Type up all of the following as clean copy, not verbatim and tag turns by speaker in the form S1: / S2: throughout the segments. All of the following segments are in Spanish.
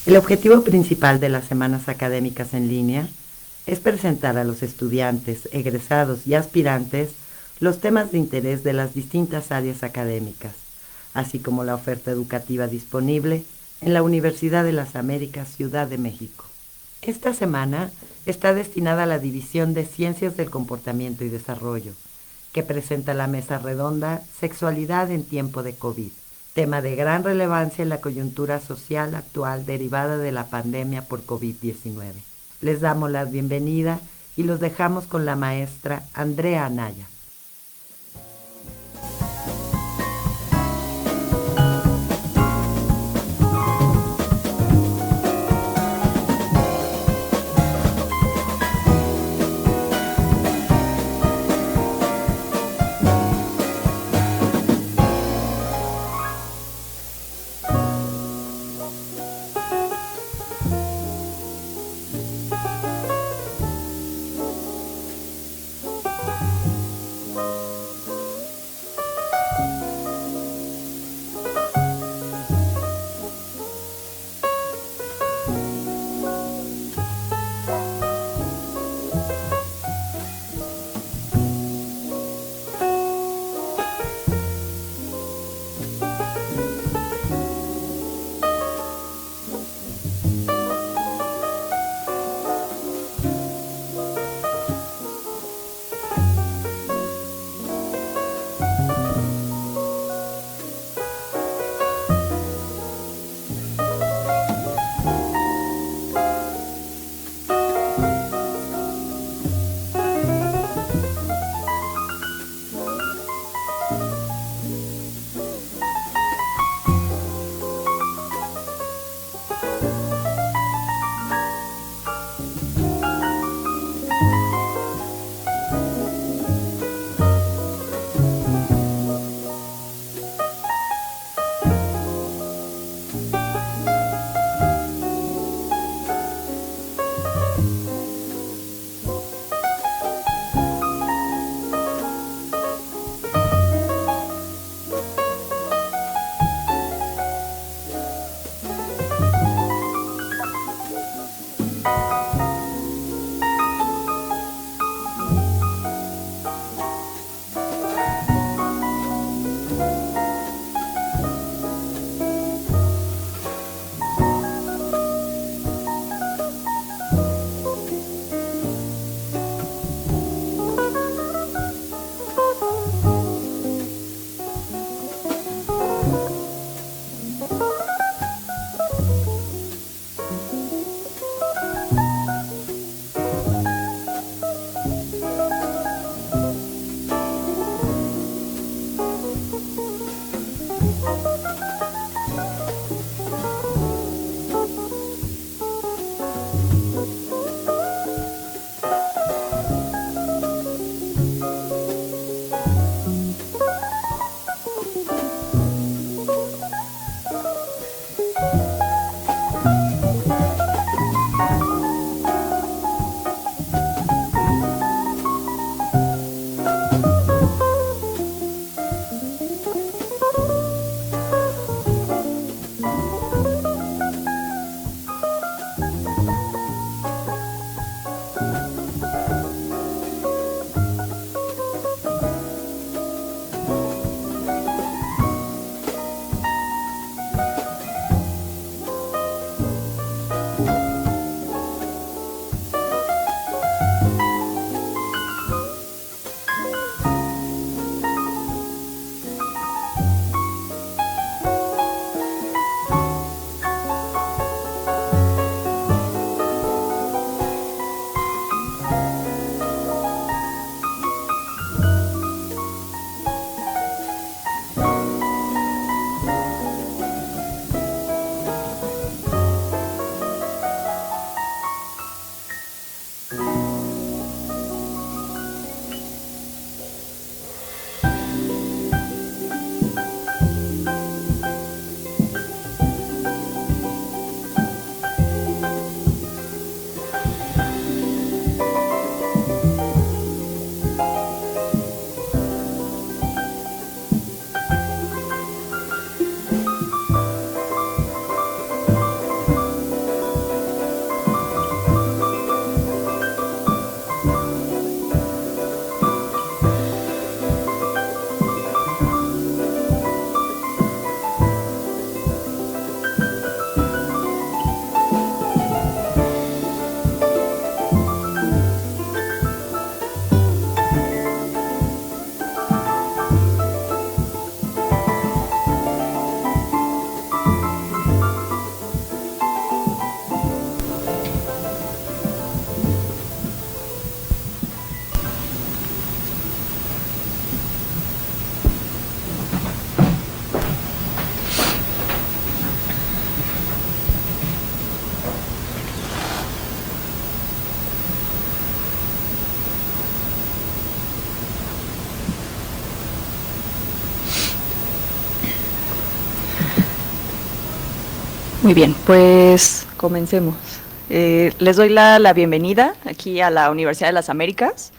S1: El objetivo principal de las semanas académicas en línea es presentar a los estudiantes, egresados y aspirantes los temas de interés de las distintas áreas académicas, así como la oferta educativa disponible en la Universidad de las Américas, Ciudad de México. Esta semana está destinada a la División de Ciencias del Comportamiento y Desarrollo, que presenta la mesa redonda Sexualidad en tiempo de COVID, tema de gran relevancia en la coyuntura social actual derivada de la pandemia por COVID-19. Les damos la bienvenida y los dejamos con la maestra Andrea Anaya.
S2: Muy bien, pues comencemos. Les doy la bienvenida aquí a la Universidad de las Américas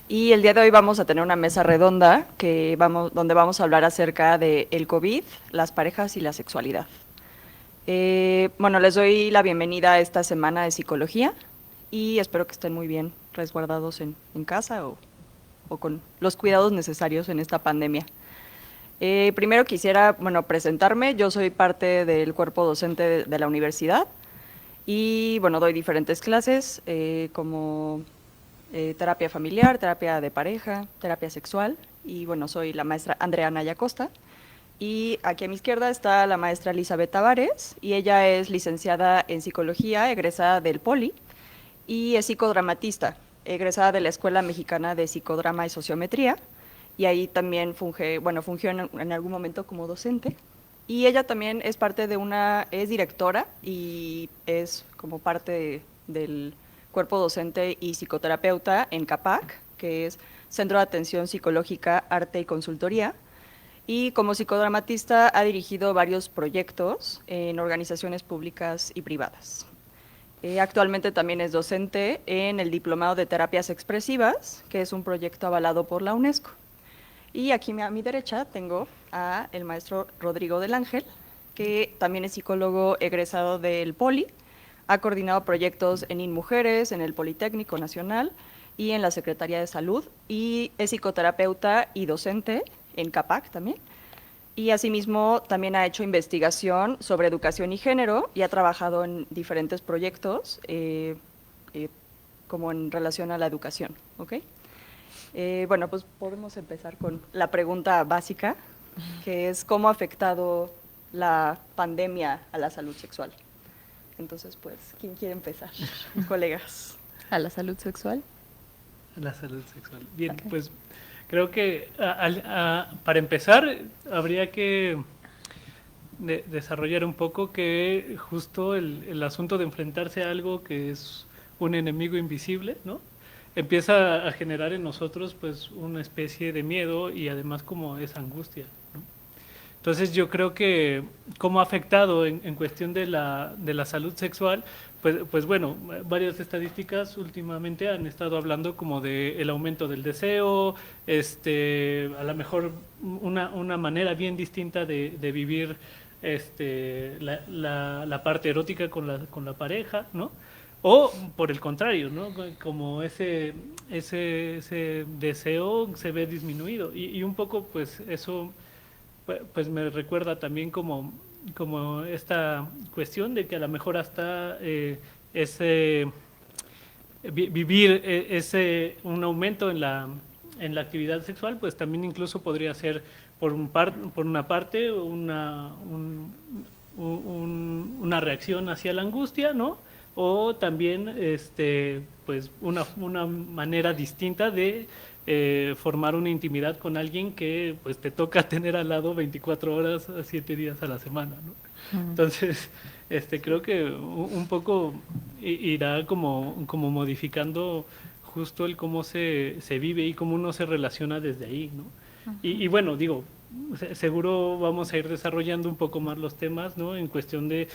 S2: y el día de hoy vamos a tener una mesa redonda donde vamos a hablar acerca del COVID, las parejas y la sexualidad. Bueno, les doy la bienvenida a esta semana de psicología y espero que estén muy bien resguardados en casa o con los cuidados necesarios en esta pandemia. Primero quisiera, presentarme. Yo soy parte del cuerpo docente de la universidad y, doy diferentes clases como terapia familiar, terapia de pareja, terapia sexual y, soy la maestra Andrea Naya Costa. Y aquí a mi izquierda está la maestra Elizabeth Tavares y ella es licenciada en psicología, egresada del Poli y es psicodramatista, egresada de la Escuela Mexicana de Psicodrama y Sociometría. Y ahí también fungió en algún momento como docente. Y ella también es parte es directora y es como parte del cuerpo docente y psicoterapeuta en CAPAC, que es Centro de Atención Psicológica, Arte y Consultoría. Y como psicodramatista ha dirigido varios proyectos en organizaciones públicas y privadas. Actualmente también es docente en el Diplomado de Terapias Expresivas, que es un proyecto avalado por la UNESCO. Y aquí a mi derecha tengo a el maestro Rodrigo del Ángel, que también es psicólogo egresado del Poli, ha coordinado proyectos en INMujeres, en el Politécnico Nacional y en la Secretaría de Salud, y es psicoterapeuta y docente en CAPAC también. Y asimismo también ha hecho investigación sobre educación y género y ha trabajado en diferentes proyectos como en relación a la educación, ¿ok? Pues podemos empezar con la pregunta básica, que es ¿cómo ha afectado la pandemia a la salud sexual? Entonces, pues, ¿quién quiere empezar? Colegas.
S3: ¿A la salud sexual?
S4: A la salud sexual. Bien,
S3: Okay.
S4: pues creo que para empezar habría que desarrollar un poco que justo el asunto de enfrentarse a algo que es un enemigo invisible, ¿no? Empieza a generar en nosotros pues una especie de miedo y además como esa angustia, ¿no? Entonces yo creo que cómo ha afectado en cuestión de la salud sexual, pues bueno, varias estadísticas últimamente han estado hablando como de el aumento del deseo, a lo mejor una manera bien distinta de vivir la parte erótica con la pareja, ¿no? O por el contrario, ¿no? Como ese deseo se ve disminuido y un poco pues eso pues me recuerda también como esta cuestión de que a lo mejor hasta ese vivir un aumento en la actividad sexual, pues también incluso podría ser por una parte una reacción hacia la angustia, ¿no? O también pues una manera distinta de formar una intimidad con alguien que pues te toca tener al lado 24 horas, 7 días a la semana, ¿no? Entonces, creo que un poco irá como modificando justo el cómo se vive y cómo uno se relaciona desde ahí, ¿no? Y bueno, digo, seguro vamos a ir desarrollando un poco más los temas, ¿no? En cuestión de,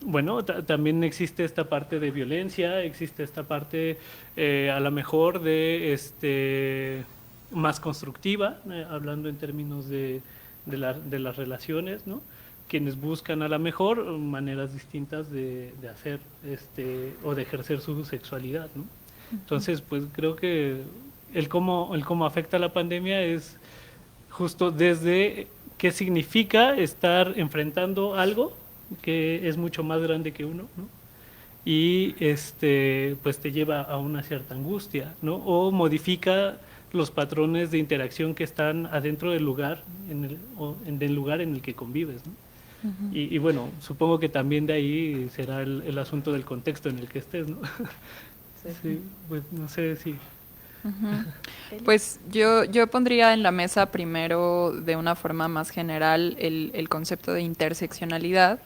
S4: bueno, también existe esta parte de violencia, existe esta parte a lo mejor de más constructiva, hablando en términos de las relaciones, ¿no? Quienes buscan a lo mejor maneras distintas de hacer o de ejercer su sexualidad, ¿no? Entonces, pues creo que el cómo afecta la pandemia es justo desde qué significa estar enfrentando algo que es mucho más grande que uno, ¿no? Y pues te lleva a una cierta angustia, ¿no? O modifica los patrones de interacción que están adentro del lugar, del lugar en el que convives, ¿no? Y bueno, supongo que también de ahí será el asunto del contexto en el que estés, ¿no?
S2: Sí.
S4: Sí, pues no sé si...
S3: Pues yo pondría en la mesa primero de una forma más general el concepto de interseccionalidad,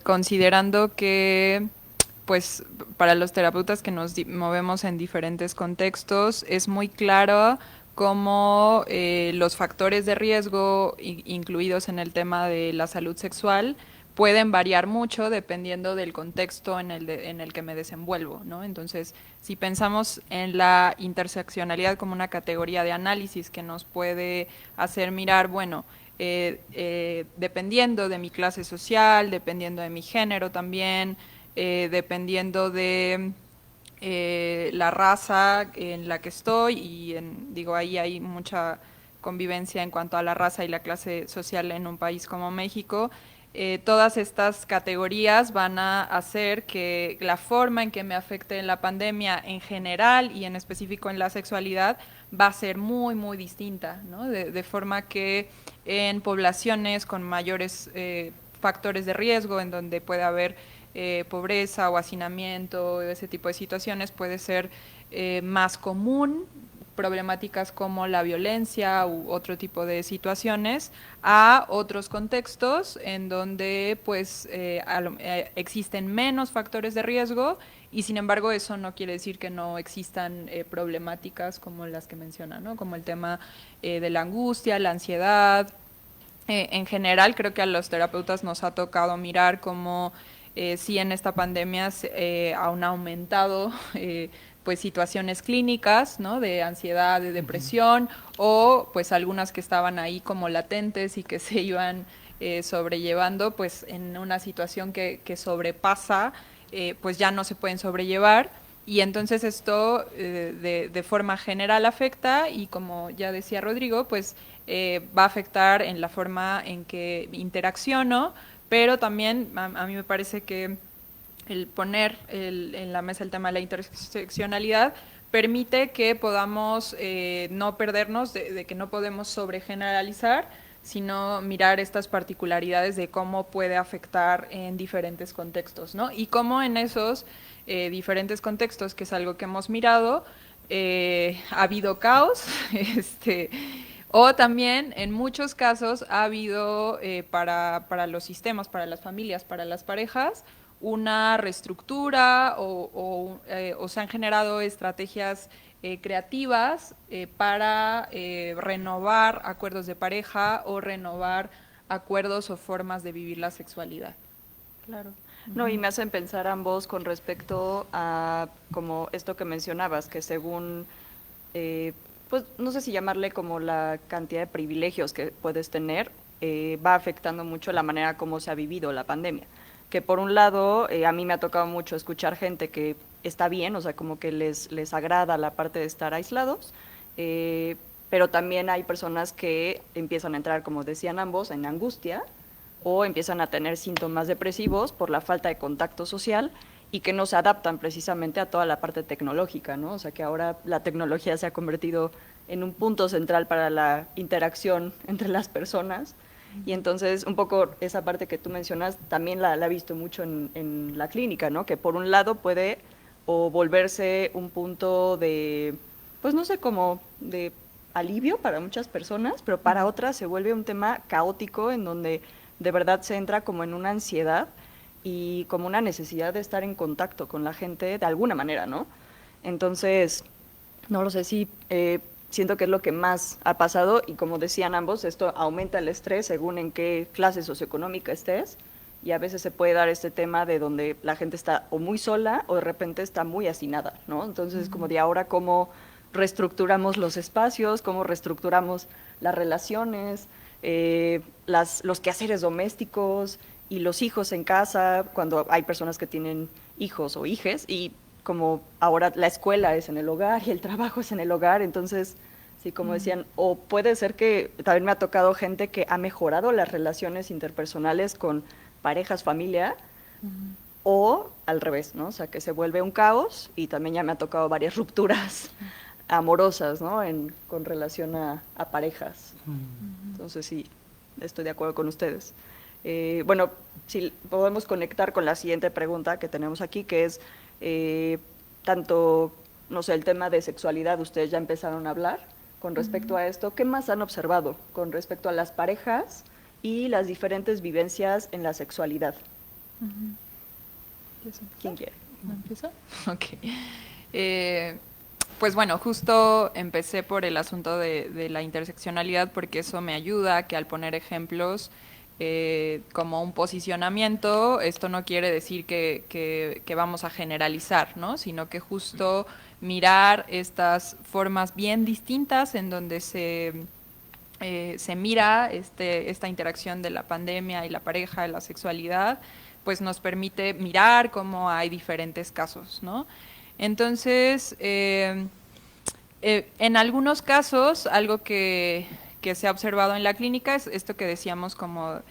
S3: considerando que pues para los terapeutas que nos movemos en diferentes contextos es muy claro cómo los factores de riesgo incluidos en el tema de la salud sexual pueden variar mucho dependiendo del contexto en el que me desenvuelvo, ¿no? Entonces, si pensamos en la interseccionalidad como una categoría de análisis que nos puede hacer mirar, bueno, dependiendo de mi clase social, dependiendo de mi género también, dependiendo de la raza en la que estoy, y digo, ahí hay mucha convivencia en cuanto a la raza y la clase social en un país como México. Todas estas categorías van a hacer que la forma en que me afecte la pandemia en general y en específico en la sexualidad va a ser muy, muy distinta, ¿no? De forma que en poblaciones con mayores factores de riesgo, en donde puede haber pobreza o hacinamiento, ese tipo de situaciones, puede ser más común problemáticas como la violencia u otro tipo de situaciones, a otros contextos en donde pues existen menos factores de riesgo, y sin embargo eso no quiere decir que no existan problemáticas como las que menciona, ¿no? Como el tema de la angustia, la ansiedad. En general creo que a los terapeutas nos ha tocado mirar cómo sí en esta pandemia han aumentado pues situaciones clínicas, ¿no? De ansiedad, de depresión, o pues algunas que estaban ahí como latentes y que se iban sobrellevando, pues en una situación que sobrepasa, pues ya no se pueden sobrellevar, y entonces esto de forma general afecta, y como ya decía Rodrigo, pues va a afectar en la forma en que interacciono, pero también a mí me parece que el poner en la mesa el tema de la interseccionalidad permite que podamos no perdernos de que no podemos sobregeneralizar, sino mirar estas particularidades de cómo puede afectar en diferentes contextos, ¿no? Y cómo en esos diferentes contextos, que es algo que hemos mirado, ha habido caos, o también en muchos casos ha habido para los sistemas, para las familias, para las parejas, una reestructura o se han generado estrategias creativas para renovar acuerdos de pareja o renovar acuerdos o formas de vivir la sexualidad.
S2: Claro. No, y me hacen pensar ambos con respecto a como esto que mencionabas, que según, pues no sé si llamarle como la cantidad de privilegios que puedes tener, va afectando mucho la manera como se ha vivido la pandemia. Que por un lado, a mí me ha tocado mucho escuchar gente que está bien, o sea, como que les agrada la parte de estar aislados, pero también hay personas que empiezan a entrar, como decían ambos, en angustia, o empiezan a tener síntomas depresivos por la falta de contacto social y que no se adaptan precisamente a toda la parte tecnológica, ¿no? O sea, que ahora la tecnología se ha convertido en un punto central para la interacción entre las personas. Y entonces, un poco esa parte que tú mencionas, también la he visto mucho en la clínica, ¿no? Que por un lado puede o volverse un punto de, pues no sé, como de alivio para muchas personas, pero para otras se vuelve un tema caótico en donde de verdad se entra como en una ansiedad y como una necesidad de estar en contacto con la gente de alguna manera, ¿no? Entonces, no lo sé si siento que es lo que más ha pasado, y como decían ambos, esto aumenta el estrés según en qué clase socioeconómica estés, y a veces se puede dar este tema de donde la gente está o muy sola o de repente está muy hacinada, ¿no? Entonces, como de ahora cómo reestructuramos los espacios, cómo reestructuramos las relaciones, los quehaceres domésticos y los hijos en casa, cuando hay personas que tienen hijos o hijes, y como ahora la escuela es en el hogar y el trabajo es en el hogar, entonces, sí, como decían, o puede ser que también me ha tocado gente que ha mejorado las relaciones interpersonales con parejas, familia, o al revés, ¿no? O sea, que se vuelve un caos, y también ya me ha tocado varias rupturas amorosas, ¿no? Con relación a parejas. Entonces, sí, estoy de acuerdo con ustedes. Bueno, si podemos conectar con la siguiente pregunta que tenemos aquí, que es tanto, no sé, el tema de sexualidad, ustedes ya empezaron a hablar con respecto a esto. ¿Qué más han observado con respecto a las parejas y las diferentes vivencias en la sexualidad? ¿Quién quiere?
S3: ¿Empiezo? Ok. Pues bueno, justo empecé por el asunto de la interseccionalidad, porque eso me ayuda a que al poner ejemplos como un posicionamiento, esto no quiere decir que vamos a generalizar, ¿no? Sino que justo mirar estas formas bien distintas en donde se mira esta interacción de la pandemia y la pareja, de la sexualidad, pues nos permite mirar cómo hay diferentes casos, ¿no? Entonces, en algunos casos, algo que se ha observado en la clínica es esto que decíamos como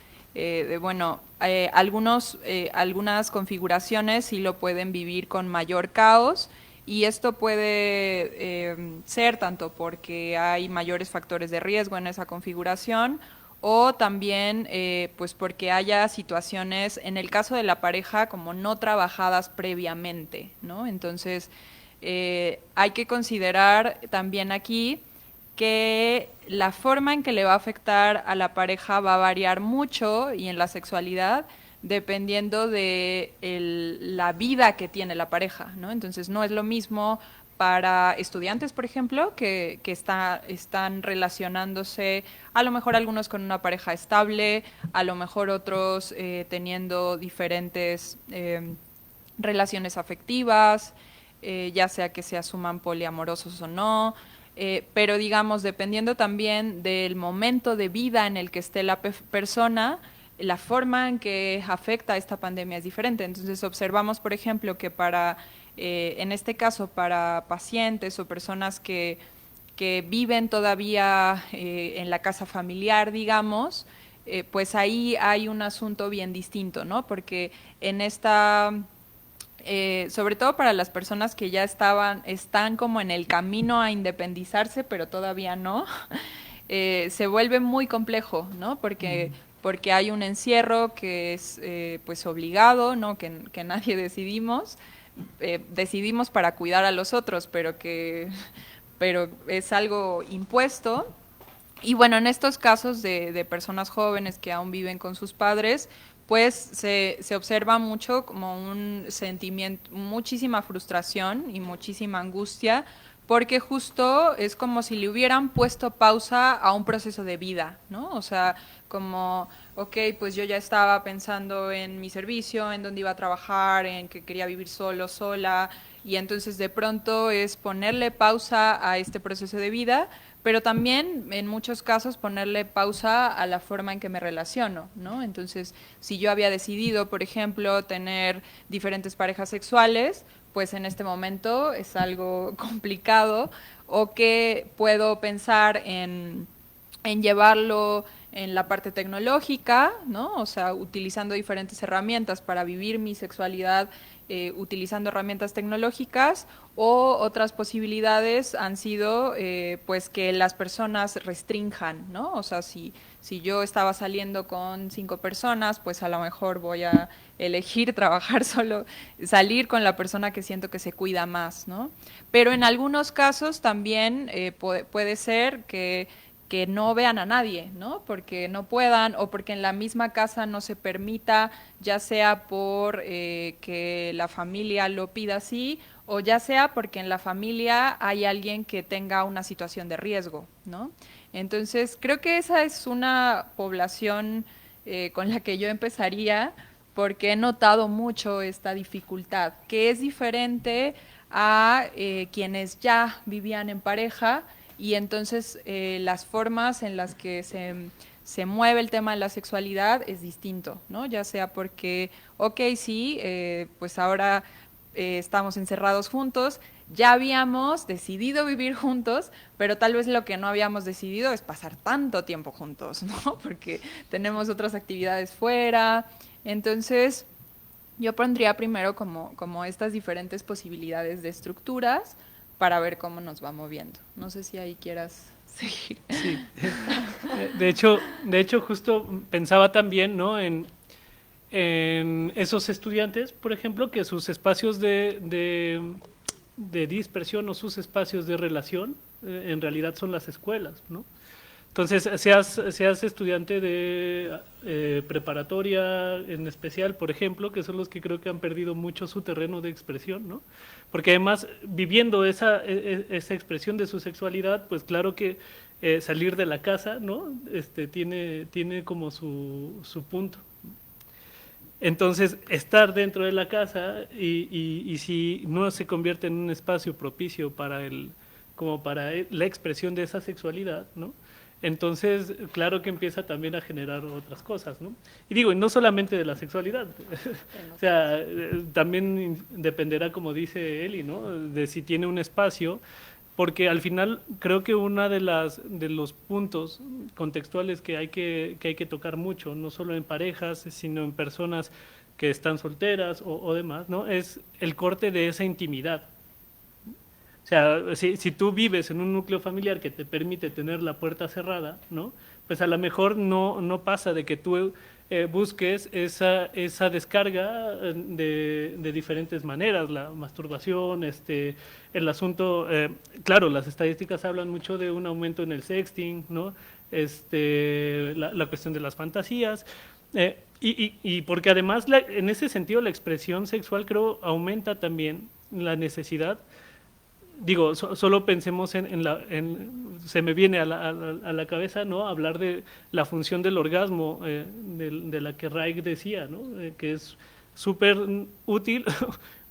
S3: algunas configuraciones sí lo pueden vivir con mayor caos, y esto puede ser tanto porque hay mayores factores de riesgo en esa configuración, o también pues porque haya situaciones, en el caso de la pareja, como no trabajadas previamente, ¿no? Entonces, hay que considerar también aquí que la forma en que le va a afectar a la pareja va a variar mucho, y en la sexualidad, dependiendo de la vida que tiene la pareja, ¿no? Entonces, no es lo mismo para estudiantes, por ejemplo, que están relacionándose, a lo mejor algunos con una pareja estable, a lo mejor otros teniendo diferentes relaciones afectivas, ya sea que se asuman poliamorosos o no, pero digamos, dependiendo también del momento de vida en el que esté la persona, la forma en que afecta esta pandemia es diferente. Entonces observamos, por ejemplo, que en este caso, para pacientes o personas que viven todavía en la casa familiar, digamos, pues ahí hay un asunto bien distinto, ¿no? Porque en sobre todo para las personas que ya están como en el camino a independizarse, pero todavía no, se vuelve muy complejo, ¿no? Porque hay un encierro que es pues obligado, ¿no? Que nadie decidimos para cuidar a los otros, pero es algo impuesto. Y bueno, en estos casos de personas jóvenes que aún viven con sus padres, pues se observa mucho como un sentimiento, muchísima frustración y muchísima angustia, porque justo es como si le hubieran puesto pausa a un proceso de vida, ¿no? O sea, como, ok, pues yo ya estaba pensando en mi servicio, en dónde iba a trabajar, en que quería vivir solo, sola, y entonces de pronto es ponerle pausa a este proceso de vida, pero también en muchos casos ponerle pausa a la forma en que me relaciono, ¿no? Entonces, si yo había decidido, por ejemplo, tener diferentes parejas sexuales, pues en este momento es algo complicado, o que puedo pensar en llevarlo en la parte tecnológica, ¿no? O sea, utilizando diferentes herramientas para vivir mi sexualidad, utilizando herramientas tecnológicas, o otras posibilidades han sido pues que las personas restrinjan, ¿no? O sea, si yo estaba saliendo con 5 personas, pues a lo mejor voy a elegir trabajar solo, salir con la persona que siento que se cuida más, ¿no? Pero en algunos casos también puede ser que no vean a nadie, ¿no? Porque no puedan, o porque en la misma casa no se permita, ya sea por que la familia lo pida así, o ya sea porque en la familia hay alguien que tenga una situación de riesgo, ¿no? Entonces, creo que esa es una población con la que yo empezaría, porque he notado mucho esta dificultad, que es diferente a quienes ya vivían en pareja, y entonces las formas en las que se mueve el tema de la sexualidad es distinto, ¿no? Ya sea porque, ok, sí, pues ahora estamos encerrados juntos, ya habíamos decidido vivir juntos, pero tal vez lo que no habíamos decidido es pasar tanto tiempo juntos, ¿no? Porque tenemos otras actividades fuera. Entonces, yo pondría primero como estas diferentes posibilidades de estructuras para ver cómo nos va moviendo. No sé si ahí quieras seguir.
S4: Sí. De hecho, justo pensaba también, ¿no? en esos estudiantes, por ejemplo, que sus espacios de dispersión o sus espacios de relación en realidad son las escuelas, ¿no? Entonces, seas estudiante de preparatoria en especial, por ejemplo, que son los que creo que han perdido mucho su terreno de expresión, ¿no? Porque además, viviendo esa expresión de su sexualidad, pues claro que salir de la casa, ¿no? Tiene como su punto. Entonces, estar dentro de la casa y si no se convierte en un espacio propicio como para la expresión de esa sexualidad, ¿no? Entonces, claro que empieza también a generar otras cosas, ¿no? Y digo, y no solamente de la sexualidad, o sea, también dependerá, como dice Eli, ¿no? De si tiene un espacio, porque al final creo que una de los puntos contextuales que hay que tocar mucho, no solo en parejas, sino en personas que están solteras o demás, ¿no? Es el corte de esa intimidad. O sea, si tú vives en un núcleo familiar que te permite tener la puerta cerrada, ¿no? Pues a lo mejor no pasa de que tú busques esa descarga de diferentes maneras, la masturbación, el asunto, claro, las estadísticas hablan mucho de un aumento en el sexting, ¿no? La cuestión de las fantasías, y porque además en ese sentido la expresión sexual creo aumenta también la necesidad. Digo, solo pensemos se me viene a la cabeza, ¿no? Hablar de la función del orgasmo, de la que Reich decía, ¿no? Que es súper útil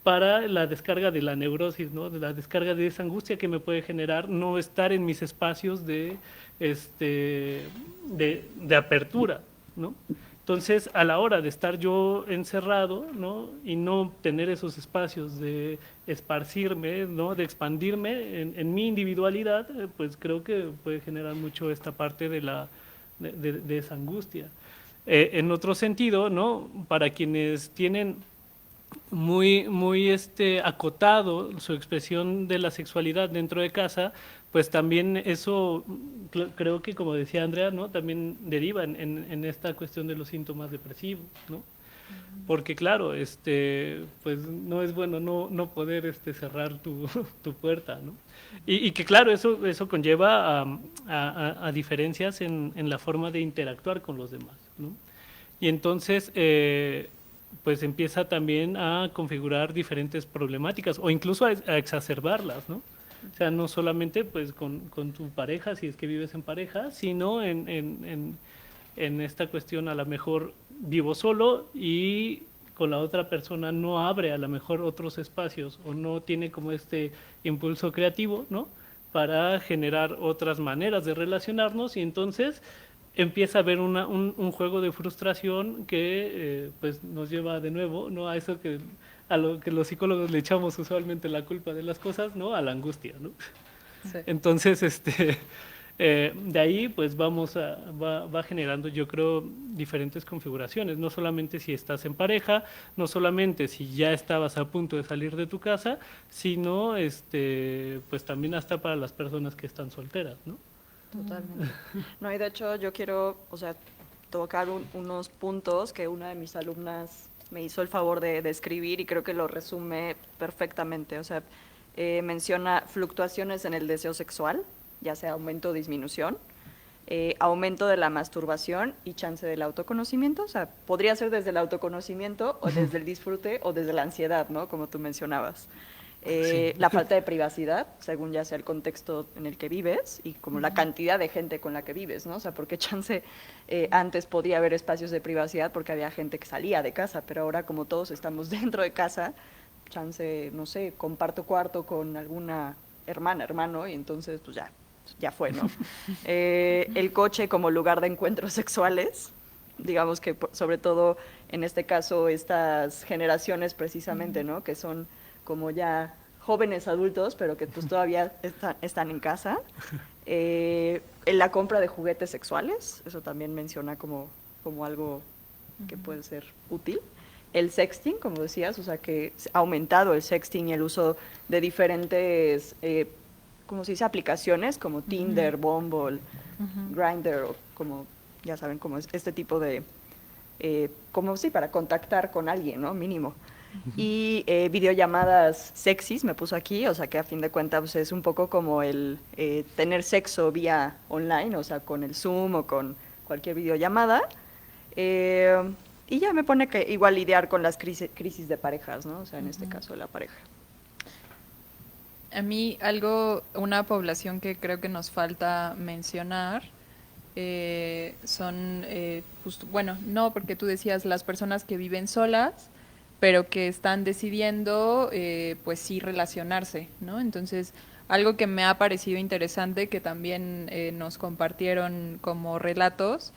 S4: para la descarga de la neurosis, ¿no? De la descarga de esa angustia que me puede generar no estar en mis espacios de apertura, ¿no? Entonces, a la hora de estar yo encerrado, ¿no? Y no tener esos espacios de esparcirme, ¿no? De expandirme en mi individualidad, pues creo que puede generar mucho esta parte de esa angustia. En otro sentido, ¿no? Para quienes tienen muy acotado su expresión de la sexualidad dentro de casa, pues también eso creo que, como decía Andrea, ¿no? También deriva en esta cuestión de los síntomas depresivos, ¿no? Porque claro, pues no es bueno no poder cerrar tu puerta, ¿no? Y que claro, eso conlleva a diferencias en la forma de interactuar con los demás, ¿no? Y entonces pues empieza también a configurar diferentes problemáticas o incluso a exacerbarlas, ¿no? O sea, no solamente pues con tu pareja, si es que vives en pareja, sino en esta cuestión a lo mejor vivo solo y con la otra persona no abre a lo mejor otros espacios o no tiene como este impulso creativo, ¿no? Para generar otras maneras de relacionarnos y entonces empieza a haber un juego de frustración que pues nos lleva de nuevo, ¿no? A lo que los psicólogos le echamos usualmente la culpa de las cosas, ¿no? A la angustia, ¿no? Sí. Entonces, de ahí pues va generando, yo creo, diferentes configuraciones, no solamente si estás en pareja, no solamente si ya estabas a punto de salir de tu casa, sino pues también hasta para las personas que están solteras, ¿no?
S2: Totalmente. No, y de hecho yo quiero, o sea, tocar unos puntos que una de mis alumnas me hizo el favor de escribir y creo que lo resume perfectamente. O sea, menciona fluctuaciones en el deseo sexual, ya sea aumento o disminución, aumento de la masturbación y chance del autoconocimiento. O sea, podría ser desde el autoconocimiento o desde el disfrute o desde la ansiedad, ¿no? Como tú mencionabas. Sí. La falta de privacidad, según ya sea el contexto en el que vives y como la cantidad de gente con la que vives, ¿no? O sea, porque chance antes podía haber espacios de privacidad porque había gente que salía de casa, pero ahora como todos estamos dentro de casa, chance, no sé, comparto cuarto con alguna hermano, y entonces pues ya fue, ¿no? El coche como lugar de encuentros sexuales, digamos que sobre todo en este caso estas generaciones precisamente, ¿no? Que son como ya jóvenes adultos, pero que pues todavía están en casa. En la compra de juguetes sexuales, eso también menciona como algo que puede ser útil. El sexting, como decías, o sea que ha aumentado el sexting y el uso de diferentes, como se dice, aplicaciones como Tinder, Bumble, Grindr, o como, ya saben, como este tipo de, como sí, para contactar con alguien, ¿no? Mínimo. Y videollamadas sexys me puso aquí, o sea que a fin de cuentas pues, es un poco como el tener sexo vía online, o sea con el Zoom o con cualquier videollamada. Y ya me pone que igual lidiar con las crisis de parejas, ¿no? O sea, en este caso la pareja.
S3: A mí una población que creo que nos falta mencionar son, justo, bueno, no, porque tú decías las personas que viven solas, pero que están decidiendo, pues sí, relacionarse, ¿no? Entonces, algo que me ha parecido interesante, que también nos compartieron como relatos,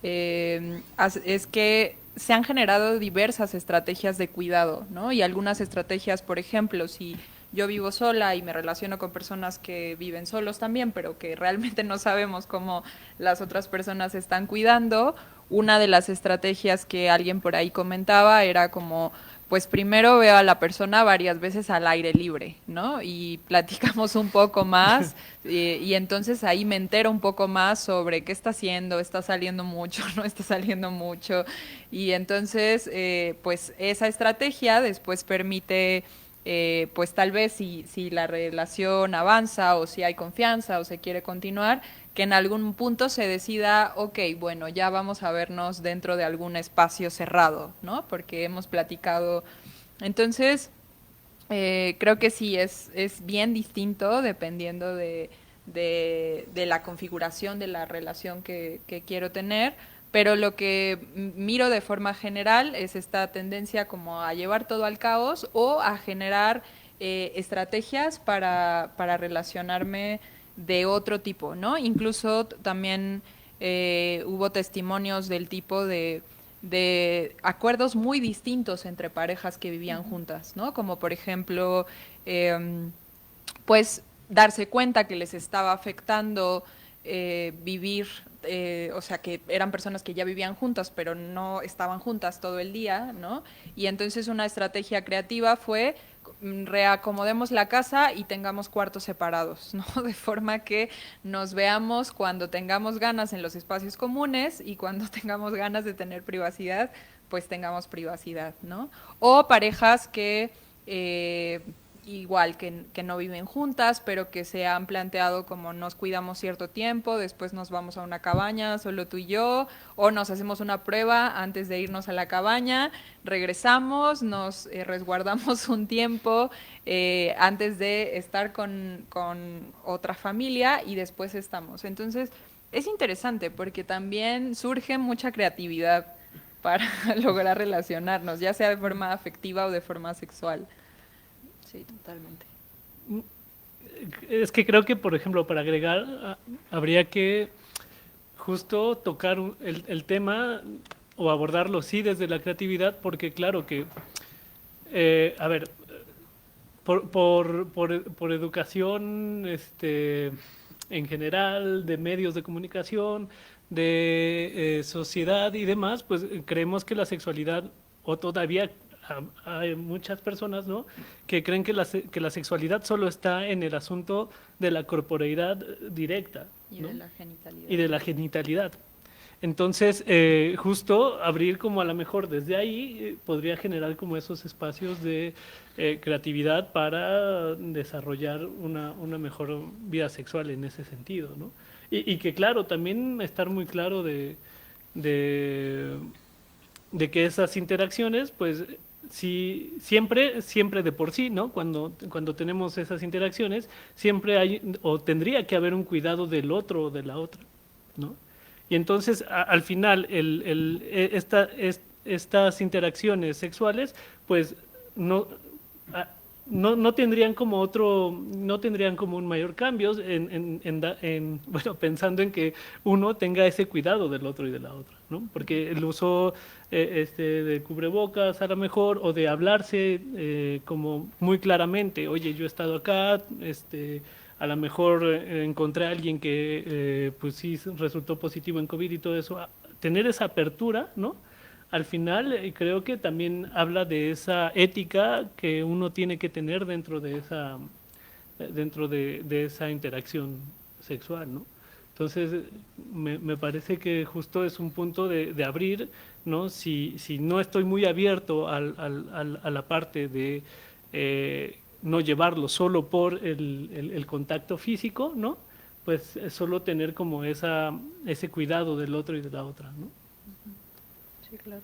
S3: es que se han generado diversas estrategias de cuidado, ¿no? Y algunas estrategias, por ejemplo, si yo vivo sola y me relaciono con personas que viven solos también, pero que realmente no sabemos cómo las otras personas están cuidando, una de las estrategias que alguien por ahí comentaba era como, pues primero veo a la persona varias veces al aire libre, ¿no? Y platicamos un poco más y entonces ahí me entero un poco más sobre qué está haciendo, está saliendo mucho, no está saliendo mucho. Y entonces, pues esa estrategia después permite, pues tal vez si la relación avanza o si hay confianza o se quiere continuar, que en algún punto se decida, ok, bueno, ya vamos a vernos dentro de algún espacio cerrado, ¿no? Porque hemos platicado. Entonces, creo que sí, es bien distinto dependiendo de la configuración de la relación que quiero tener, pero lo que miro de forma general es esta tendencia como a llevar todo al caos o a generar estrategias para relacionarme de otro tipo, ¿no? Incluso también hubo testimonios del tipo de acuerdos muy distintos entre parejas que vivían juntas, ¿no? Como por ejemplo, pues darse cuenta que les estaba afectando vivir, o sea, que eran personas que ya vivían juntas, pero no estaban juntas todo el día, ¿no? Y entonces una estrategia creativa fue reacomodemos la casa y tengamos cuartos separados, ¿no? De forma que nos veamos cuando tengamos ganas en los espacios comunes y cuando tengamos ganas de tener privacidad, pues tengamos privacidad, ¿no? O parejas que igual que no viven juntas, pero que se han planteado como nos cuidamos cierto tiempo, después nos vamos a una cabaña, solo tú y yo, o nos hacemos una prueba antes de irnos a la cabaña, regresamos, nos resguardamos un tiempo antes de estar con otra familia y después estamos. Entonces, es interesante porque también surge mucha creatividad para lograr relacionarnos, ya sea de forma afectiva o de forma sexual. Sí, totalmente.
S4: Es que creo que, por ejemplo, para agregar, habría que justo tocar el tema o abordarlo, sí, desde la creatividad, porque claro que, a ver, por educación en general, de medios de comunicación, de sociedad y demás, pues creemos que la sexualidad, o todavía hay muchas personas, ¿no?, que creen que la sexualidad solo está en el asunto de la corporeidad directa,
S3: Y
S4: ¿no?,
S3: de la genitalidad.
S4: y de la genitalidad. Entonces, justo abrir como a lo mejor desde ahí podría generar como esos espacios de creatividad para desarrollar una mejor vida sexual en ese sentido, ¿no? Y que claro, también estar muy claro de, de que esas interacciones, pues sí, siempre de por sí, ¿no? Cuando tenemos esas interacciones, siempre hay o tendría que haber un cuidado del otro o de la otra, ¿no? Y entonces, al final, estas interacciones sexuales, pues no, no tendrían como no tendrían como un mayor cambio bueno, pensando en que uno tenga ese cuidado del otro y de la otra, ¿no? Porque el uso de cubrebocas a lo mejor, o de hablarse como muy claramente, oye, yo he estado acá, a lo mejor encontré a alguien que pues sí resultó positivo en COVID y todo eso, tener esa apertura, ¿no? Al final creo que también habla de esa ética que uno tiene que tener dentro de esa interacción sexual, ¿no? Entonces, me parece que justo es un punto de abrir, ¿no? Si no estoy muy abierto a la parte de no llevarlo solo por el contacto físico, ¿no? Pues solo tener como ese cuidado del otro y de la otra, ¿no?
S2: Sí, claro.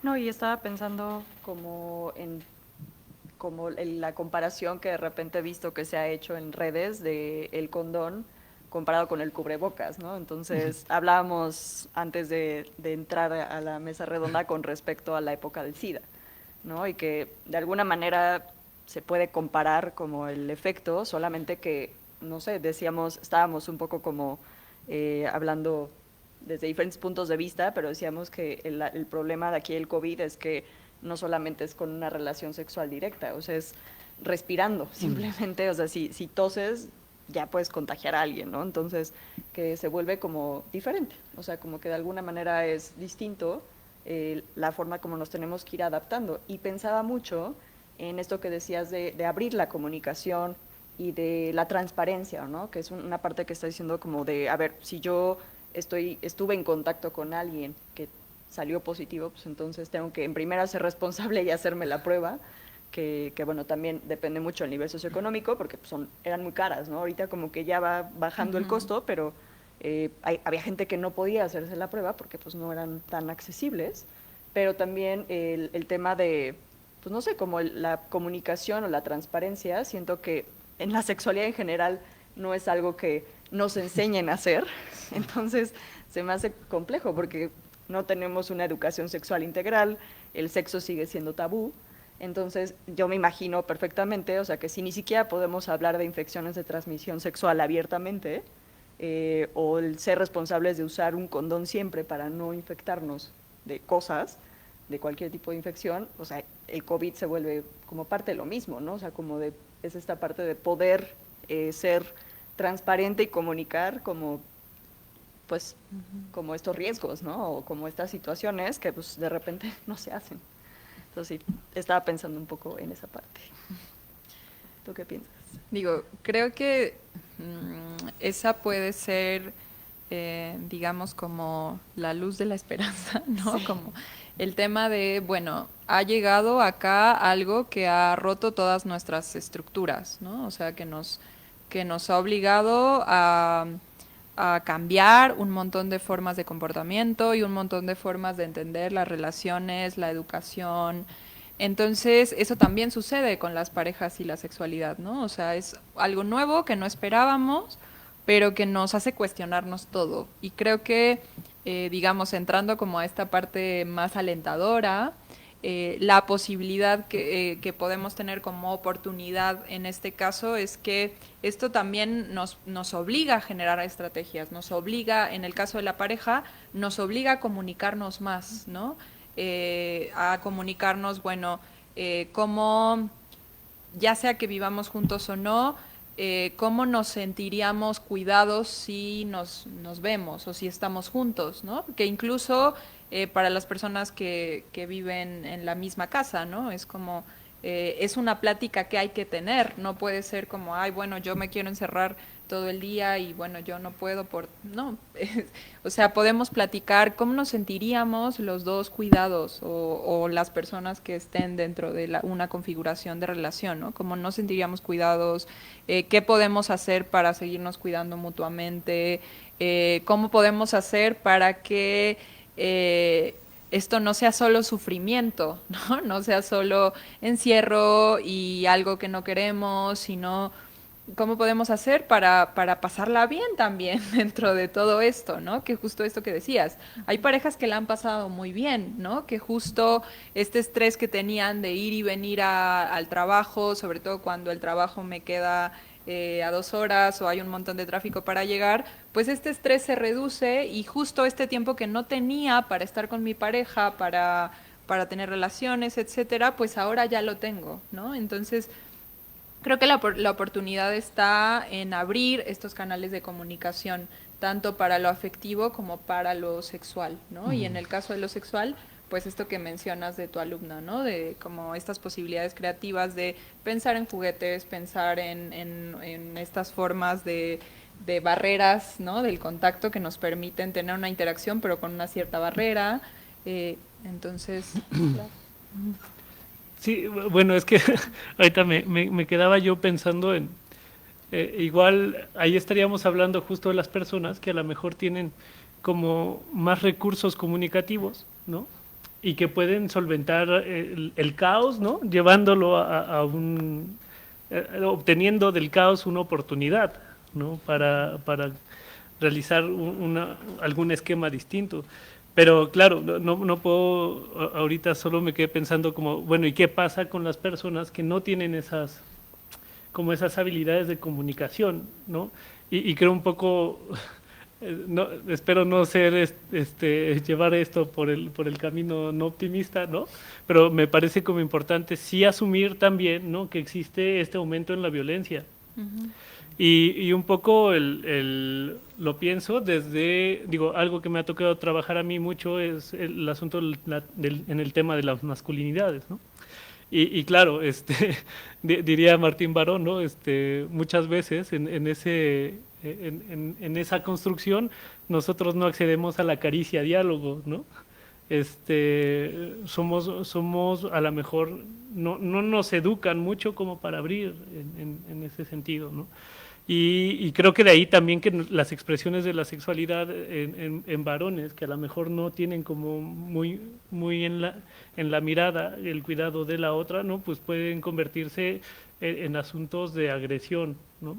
S2: No, y estaba pensando como como la comparación que de repente he visto que se ha hecho en redes de el condón comparado con el cubrebocas, ¿no? Entonces, hablábamos antes de entrar a la mesa redonda con respecto a la época del SIDA, ¿no? Y que de alguna manera se puede comparar como el efecto, solamente que, no sé, estábamos un poco como hablando desde diferentes puntos de vista, pero decíamos que el problema de aquí del COVID es que no solamente es con una relación sexual directa, o sea, es respirando simplemente, o sea, si toses ya puedes contagiar a alguien, ¿no? Entonces, que se vuelve como diferente, o sea, como que de alguna manera es distinto la forma como nos tenemos que ir adaptando. Y pensaba mucho en esto que decías de abrir la comunicación y de la transparencia, ¿no? Que es una parte que está diciendo como de, a ver, si yo estuve en contacto con alguien que salió positivo, pues entonces tengo que en primera ser responsable y hacerme la prueba, que bueno, también depende mucho del nivel socioeconómico, porque pues, eran muy caras, ¿no? Ahorita como que ya va bajando el costo, pero había gente que no podía hacerse la prueba porque pues no eran tan accesibles, pero también el tema de, pues no sé, como la comunicación o la transparencia, siento que en la sexualidad en general no es algo que nos enseñen a hacer, entonces se me hace complejo porque no tenemos una educación sexual integral, el sexo sigue siendo tabú. Entonces, yo me imagino perfectamente, o sea, que si ni siquiera podemos hablar de infecciones de transmisión sexual abiertamente, o el ser responsables de usar un condón siempre para no infectarnos de cosas, de cualquier tipo de infección, o sea, el COVID se vuelve como parte de lo mismo, ¿no? O sea, es esta parte de poder ser transparente y comunicar como, pues, como estos riesgos, ¿no? O como estas situaciones que, pues, de repente no se hacen. Entonces, sí, estaba pensando un poco en esa parte. ¿Tú qué piensas?
S3: Digo, creo que esa puede ser, digamos, como la luz de la esperanza, ¿no? Sí. Como el tema de, bueno, ha llegado acá algo que ha roto todas nuestras estructuras, ¿no? O sea, que nos ha obligado a cambiar un montón de formas de comportamiento y un montón de formas de entender las relaciones, la educación. Entonces, eso también sucede con las parejas y la sexualidad, ¿no? O sea, es algo nuevo que no esperábamos, pero que nos hace cuestionarnos todo. Y creo que, digamos, entrando como a esta parte más alentadora, la posibilidad que podemos tener como oportunidad en este caso es que esto también nos obliga a generar estrategias, nos obliga, en el caso de la pareja, nos obliga a comunicarnos más, ¿no? A comunicarnos, bueno, cómo, ya sea que vivamos juntos o no, cómo nos sentiríamos cuidados si nos vemos o si estamos juntos, ¿no? Que incluso para las personas que viven en la misma casa, ¿no? Es como, es una plática que hay que tener, no puede ser como, ay, bueno, yo me quiero encerrar todo el día y bueno, yo no puedo no, o sea, podemos platicar cómo nos sentiríamos los dos cuidados o las personas que estén dentro de una configuración de relación, ¿no? Cómo nos sentiríamos cuidados, qué podemos hacer para seguirnos cuidando mutuamente, cómo podemos hacer para que esto no sea solo sufrimiento, ¿no? No sea solo encierro y algo que no queremos, sino cómo podemos hacer para pasarla bien también dentro de todo esto, ¿no? Que justo esto que decías, hay parejas que la han pasado muy bien, ¿no? Que justo este estrés que tenían de ir y venir al trabajo, sobre todo cuando el trabajo me queda a 2 horas o hay un montón de tráfico para llegar, pues este estrés se reduce y justo este tiempo que no tenía para estar con mi pareja, para tener relaciones, etcétera, pues ahora ya lo tengo, ¿no? Entonces, creo que la oportunidad está en abrir estos canales de comunicación, tanto para lo afectivo como para lo sexual, ¿no? Y en el caso de lo sexual, pues esto que mencionas de tu alumna, ¿no? De como estas posibilidades creativas de pensar en juguetes, pensar en estas formas de barreras, ¿no? Del contacto que nos permiten tener una interacción, pero con una cierta barrera. Entonces, claro.
S4: Sí, bueno, es que ahorita me quedaba yo pensando en, igual ahí estaríamos hablando justo de las personas que a lo mejor tienen como más recursos comunicativos, ¿no? y que pueden solventar el caos, ¿no? Llevándolo obteniendo del caos una oportunidad, ¿no? Para realizar algún esquema distinto. Pero claro, no puedo, ahorita solo me quedé pensando como, bueno, ¿y qué pasa con las personas que no tienen esas habilidades de comunicación, ¿no? Y creo un poco, no, espero no ser llevar esto por el camino no optimista, ¿no? Pero me parece como importante sí asumir también, ¿no? Que existe este aumento en la violencia. Y un poco lo pienso desde, digo, algo que me ha tocado trabajar a mí mucho es el asunto en el tema de las masculinidades, ¿no? Y claro, diría Martín Barón, ¿no? Muchas veces en esa construcción nosotros no accedemos a la caricia diálogo, ¿no? Somos a lo mejor, no nos educan mucho como para abrir en ese sentido, ¿no? Y creo que de ahí también que las expresiones de la sexualidad en varones, que a lo mejor no tienen como muy en la mirada el cuidado de la otra, ¿no? Pues pueden convertirse en asuntos de agresión, ¿no?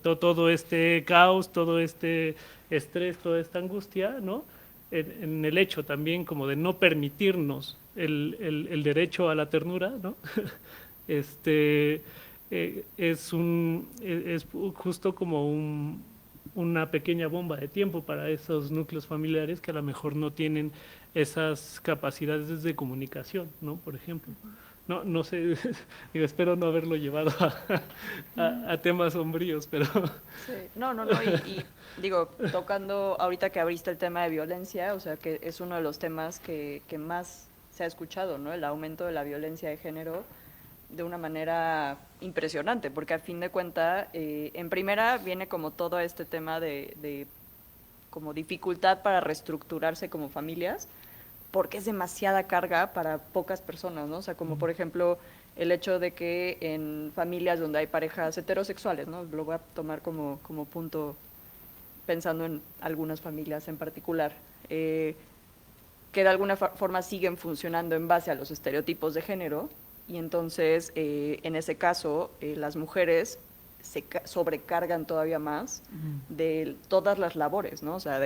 S4: Todo este caos, todo este estrés, toda esta angustia, ¿no? En el hecho también como de no permitirnos el derecho a la ternura, ¿no? Es justo como una pequeña bomba de tiempo para esos núcleos familiares que a lo mejor no tienen esas capacidades de comunicación, ¿no? Por ejemplo. No sé, digo, espero no haberlo llevado a temas sombríos, pero...
S2: Sí. No, y digo, tocando ahorita que abriste el tema de violencia, o sea, que es uno de los temas que más se ha escuchado, ¿no? El aumento de la violencia de género de una manera impresionante, porque a fin de cuentas, en primera viene como todo este tema de como dificultad para reestructurarse como familias, porque es demasiada carga para pocas personas, ¿no? O sea, como por ejemplo el hecho de que en familias donde hay parejas heterosexuales, ¿no? Lo voy a tomar como punto pensando en algunas familias en particular, que de alguna forma siguen funcionando en base a los estereotipos de género, y entonces en ese caso las mujeres se sobrecargan todavía más de todas las labores, ¿no? O sea,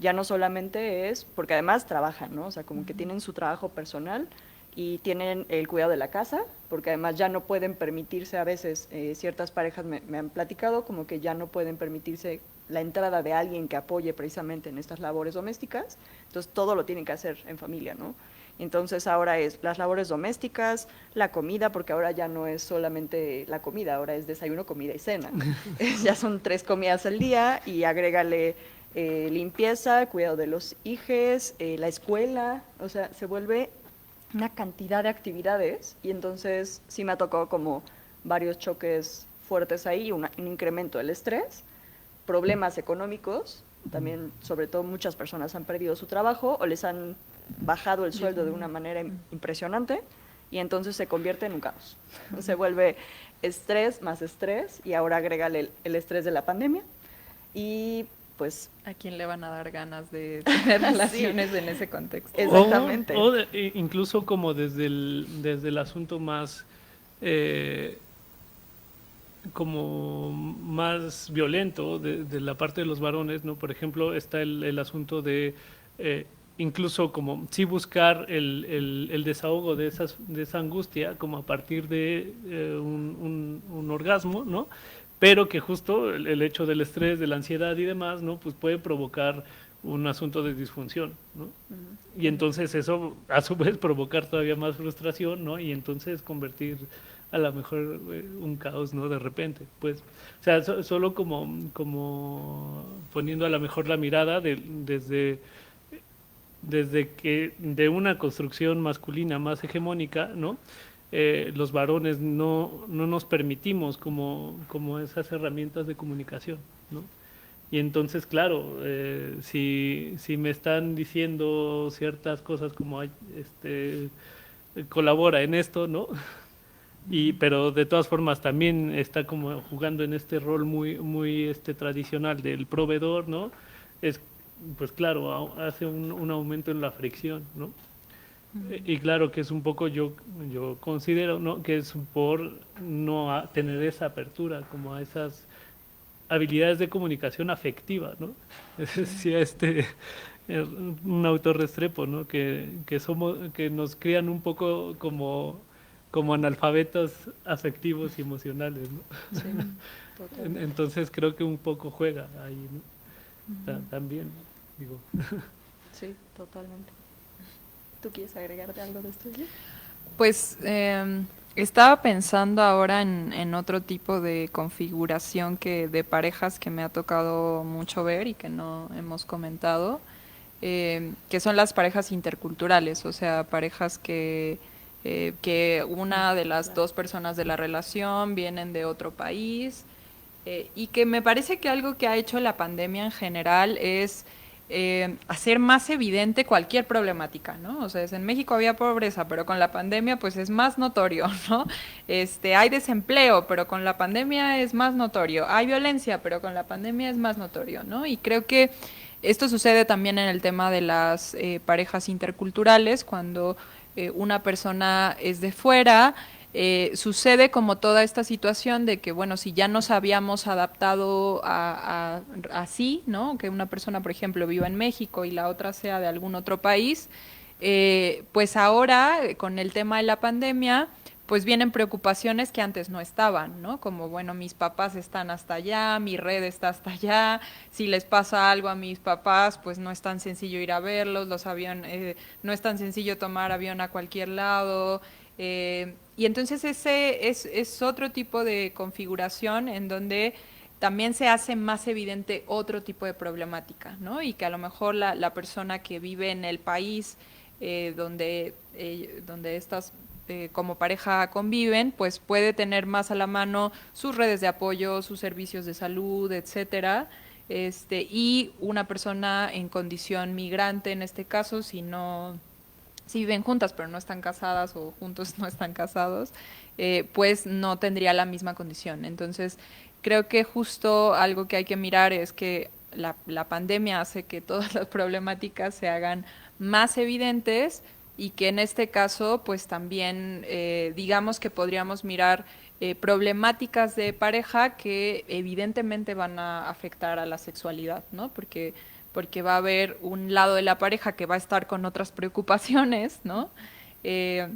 S2: ya no solamente es, porque además trabajan, ¿no? O sea, como que tienen su trabajo personal y tienen el cuidado de la casa, porque además ya no pueden permitirse a veces, ciertas parejas me han platicado, como que ya no pueden permitirse la entrada de alguien que apoye precisamente en estas labores domésticas, entonces todo lo tienen que hacer en familia, ¿no? Entonces ahora es las labores domésticas, la comida, porque ahora ya no es solamente la comida, ahora es desayuno, comida y cena. Ya son 3 comidas al día y agrégale limpieza, cuidado de los hijos, la escuela, o sea, se vuelve una cantidad de actividades y entonces sí me ha tocado como varios choques fuertes ahí, un incremento del estrés, problemas económicos, también sobre todo muchas personas han perdido su trabajo o les han bajado el sueldo de una manera impresionante y entonces se convierte en un caos. Se vuelve estrés más estrés y ahora agrégale el estrés de la pandemia y pues...
S3: ¿A quién le van a dar ganas de tener relaciones en ese contexto?
S2: Exactamente.
S4: Incluso como desde el asunto más... como más violento de la parte de los varones, ¿no? Por ejemplo, está el asunto de incluso como sí buscar el desahogo de esa angustia como a partir de un orgasmo, ¿no? Pero que justo el hecho del estrés, de la ansiedad y demás, ¿no? Pues puede provocar un asunto de disfunción, ¿no? Y entonces eso a su vez provocar todavía más frustración, ¿no? Y entonces convertir a lo mejor un caos, ¿no? De repente, pues, o sea, solo como poniendo a lo mejor la mirada desde que de una construcción masculina más hegemónica, ¿no? Los varones no nos permitimos como esas herramientas de comunicación, ¿no? Y entonces, claro, si me están diciendo ciertas cosas como colabora en esto, ¿no? Pero de todas formas también está como jugando en este rol muy tradicional del proveedor, ¿no? Pues claro, hace un aumento en la fricción, ¿no? Y claro que es un poco, yo considero, ¿no?, que es por no tener esa apertura como a esas habilidades de comunicación afectiva, ¿no? Decía un autor Restrepo, ¿no?, que nos crían un poco como analfabetos afectivos y emocionales, ¿no?
S2: Sí, totalmente.
S4: Entonces creo que un poco juega ahí, ¿no? También, digo.
S2: Sí, totalmente. ¿Tú quieres agregarte algo de esto, Gil?
S3: Pues estaba pensando ahora en otro tipo de configuración de parejas que me ha tocado mucho ver y que no hemos comentado, que son las parejas interculturales, o sea, parejas que una de las dos personas de la relación vienen de otro país, y que me parece que algo que ha hecho la pandemia en general es hacer más evidente cualquier problemática, ¿no? O sea, en México había pobreza, pero con la pandemia pues es más notorio, ¿no? Hay desempleo, pero con la pandemia es más notorio. Hay violencia, pero con la pandemia es más notorio, ¿no? Y creo que esto sucede también en el tema de las parejas interculturales, cuando una persona es de fuera. Sucede como toda esta situación de que, bueno, si ya nos habíamos adaptado así, ¿no? Que una persona, por ejemplo, viva en México y la otra sea de algún otro país, pues ahora, con el tema de la pandemia, pues vienen preocupaciones que antes no estaban, ¿no? Como, bueno, mis papás están hasta allá, mi red está hasta allá, si les pasa algo a mis papás, pues no es tan sencillo ir a verlos, no es tan sencillo tomar avión a cualquier lado. Y entonces ese es otro tipo de configuración en donde también se hace más evidente otro tipo de problemática, ¿no? Y que a lo mejor la persona que vive en el país donde estas como pareja conviven, pues puede tener más a la mano sus redes de apoyo, sus servicios de salud, etcétera. Y una persona en condición migrante, en este caso, si viven juntas pero no están casadas o juntos no están casados, pues no tendría la misma condición. Entonces, creo que justo algo que hay que mirar es que la pandemia hace que todas las problemáticas se hagan más evidentes y que en este caso, pues también digamos que podríamos mirar problemáticas de pareja que evidentemente van a afectar a la sexualidad, ¿no? Porque va a haber un lado de la pareja que va a estar con otras preocupaciones, ¿no? Esto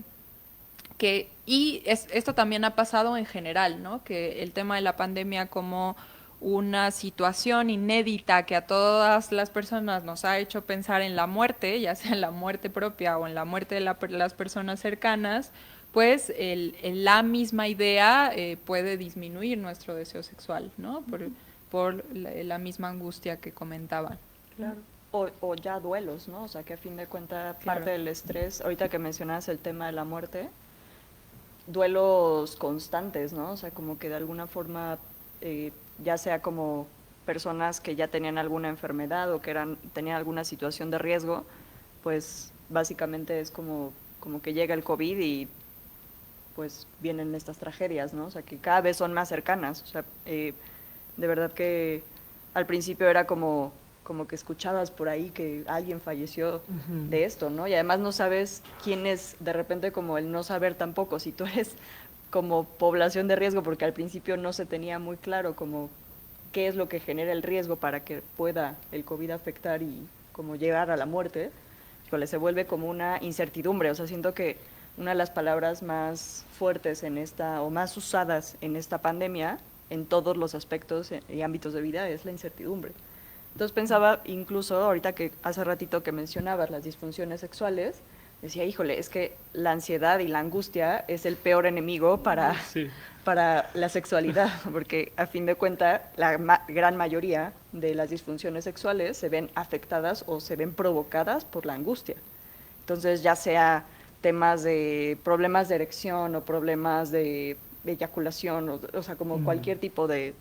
S3: también ha pasado en general, ¿no? Que el tema de la pandemia como una situación inédita que a todas las personas nos ha hecho pensar en la muerte, ya sea en la muerte propia o en la muerte de las personas cercanas, pues la misma idea puede disminuir nuestro deseo sexual, ¿no? Por la misma angustia que comentaban.
S2: Claro. O ya duelos, ¿no? O sea, que a fin de cuentas
S3: Claro.
S2: parte del estrés, ahorita que mencionas el tema de la muerte, duelos constantes, ¿no? O sea, como que de alguna forma, ya sea como personas que ya tenían alguna enfermedad o que tenían alguna situación de riesgo, pues básicamente es como que llega el COVID y pues vienen estas tragedias, ¿no? O sea, que cada vez son más cercanas. O sea, de verdad que al principio era como que escuchabas por ahí que alguien falleció de esto, ¿no? Y además no sabes quién es, de repente como el no saber tampoco, si tú eres como población de riesgo, porque al principio no se tenía muy claro como qué es lo que genera el riesgo para que pueda el COVID afectar y como llegar a la muerte, se vuelve como una incertidumbre. O sea, siento que una de las palabras más fuertes en esta, o más usadas en esta pandemia, en todos los aspectos y ámbitos de vida, es la incertidumbre. Entonces pensaba, incluso ahorita que hace ratito que mencionabas las disfunciones sexuales, decía, híjole, es que la ansiedad y la angustia es el peor enemigo para la sexualidad, porque a fin de cuentas la gran mayoría de las disfunciones sexuales se ven afectadas o se ven provocadas por la angustia. Entonces, ya sea temas de problemas de erección o problemas de eyaculación, o sea, como cualquier tipo de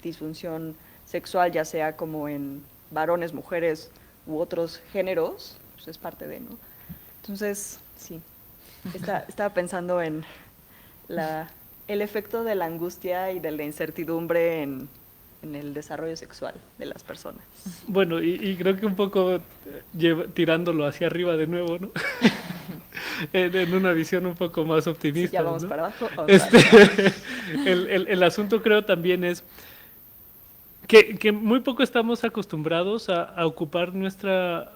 S2: disfunción sexual, ya sea como en varones, mujeres u otros géneros, pues es parte de, ¿no? Entonces, sí, estaba pensando en el efecto de la angustia y de la incertidumbre en el desarrollo sexual de las personas.
S4: Bueno, y creo que un poco tirándolo hacia arriba de nuevo, ¿no? en una visión un poco más optimista.
S2: Sí, ya vamos
S4: ¿no?
S2: para abajo.
S4: El asunto creo también es que muy poco estamos acostumbrados a ocupar nuestra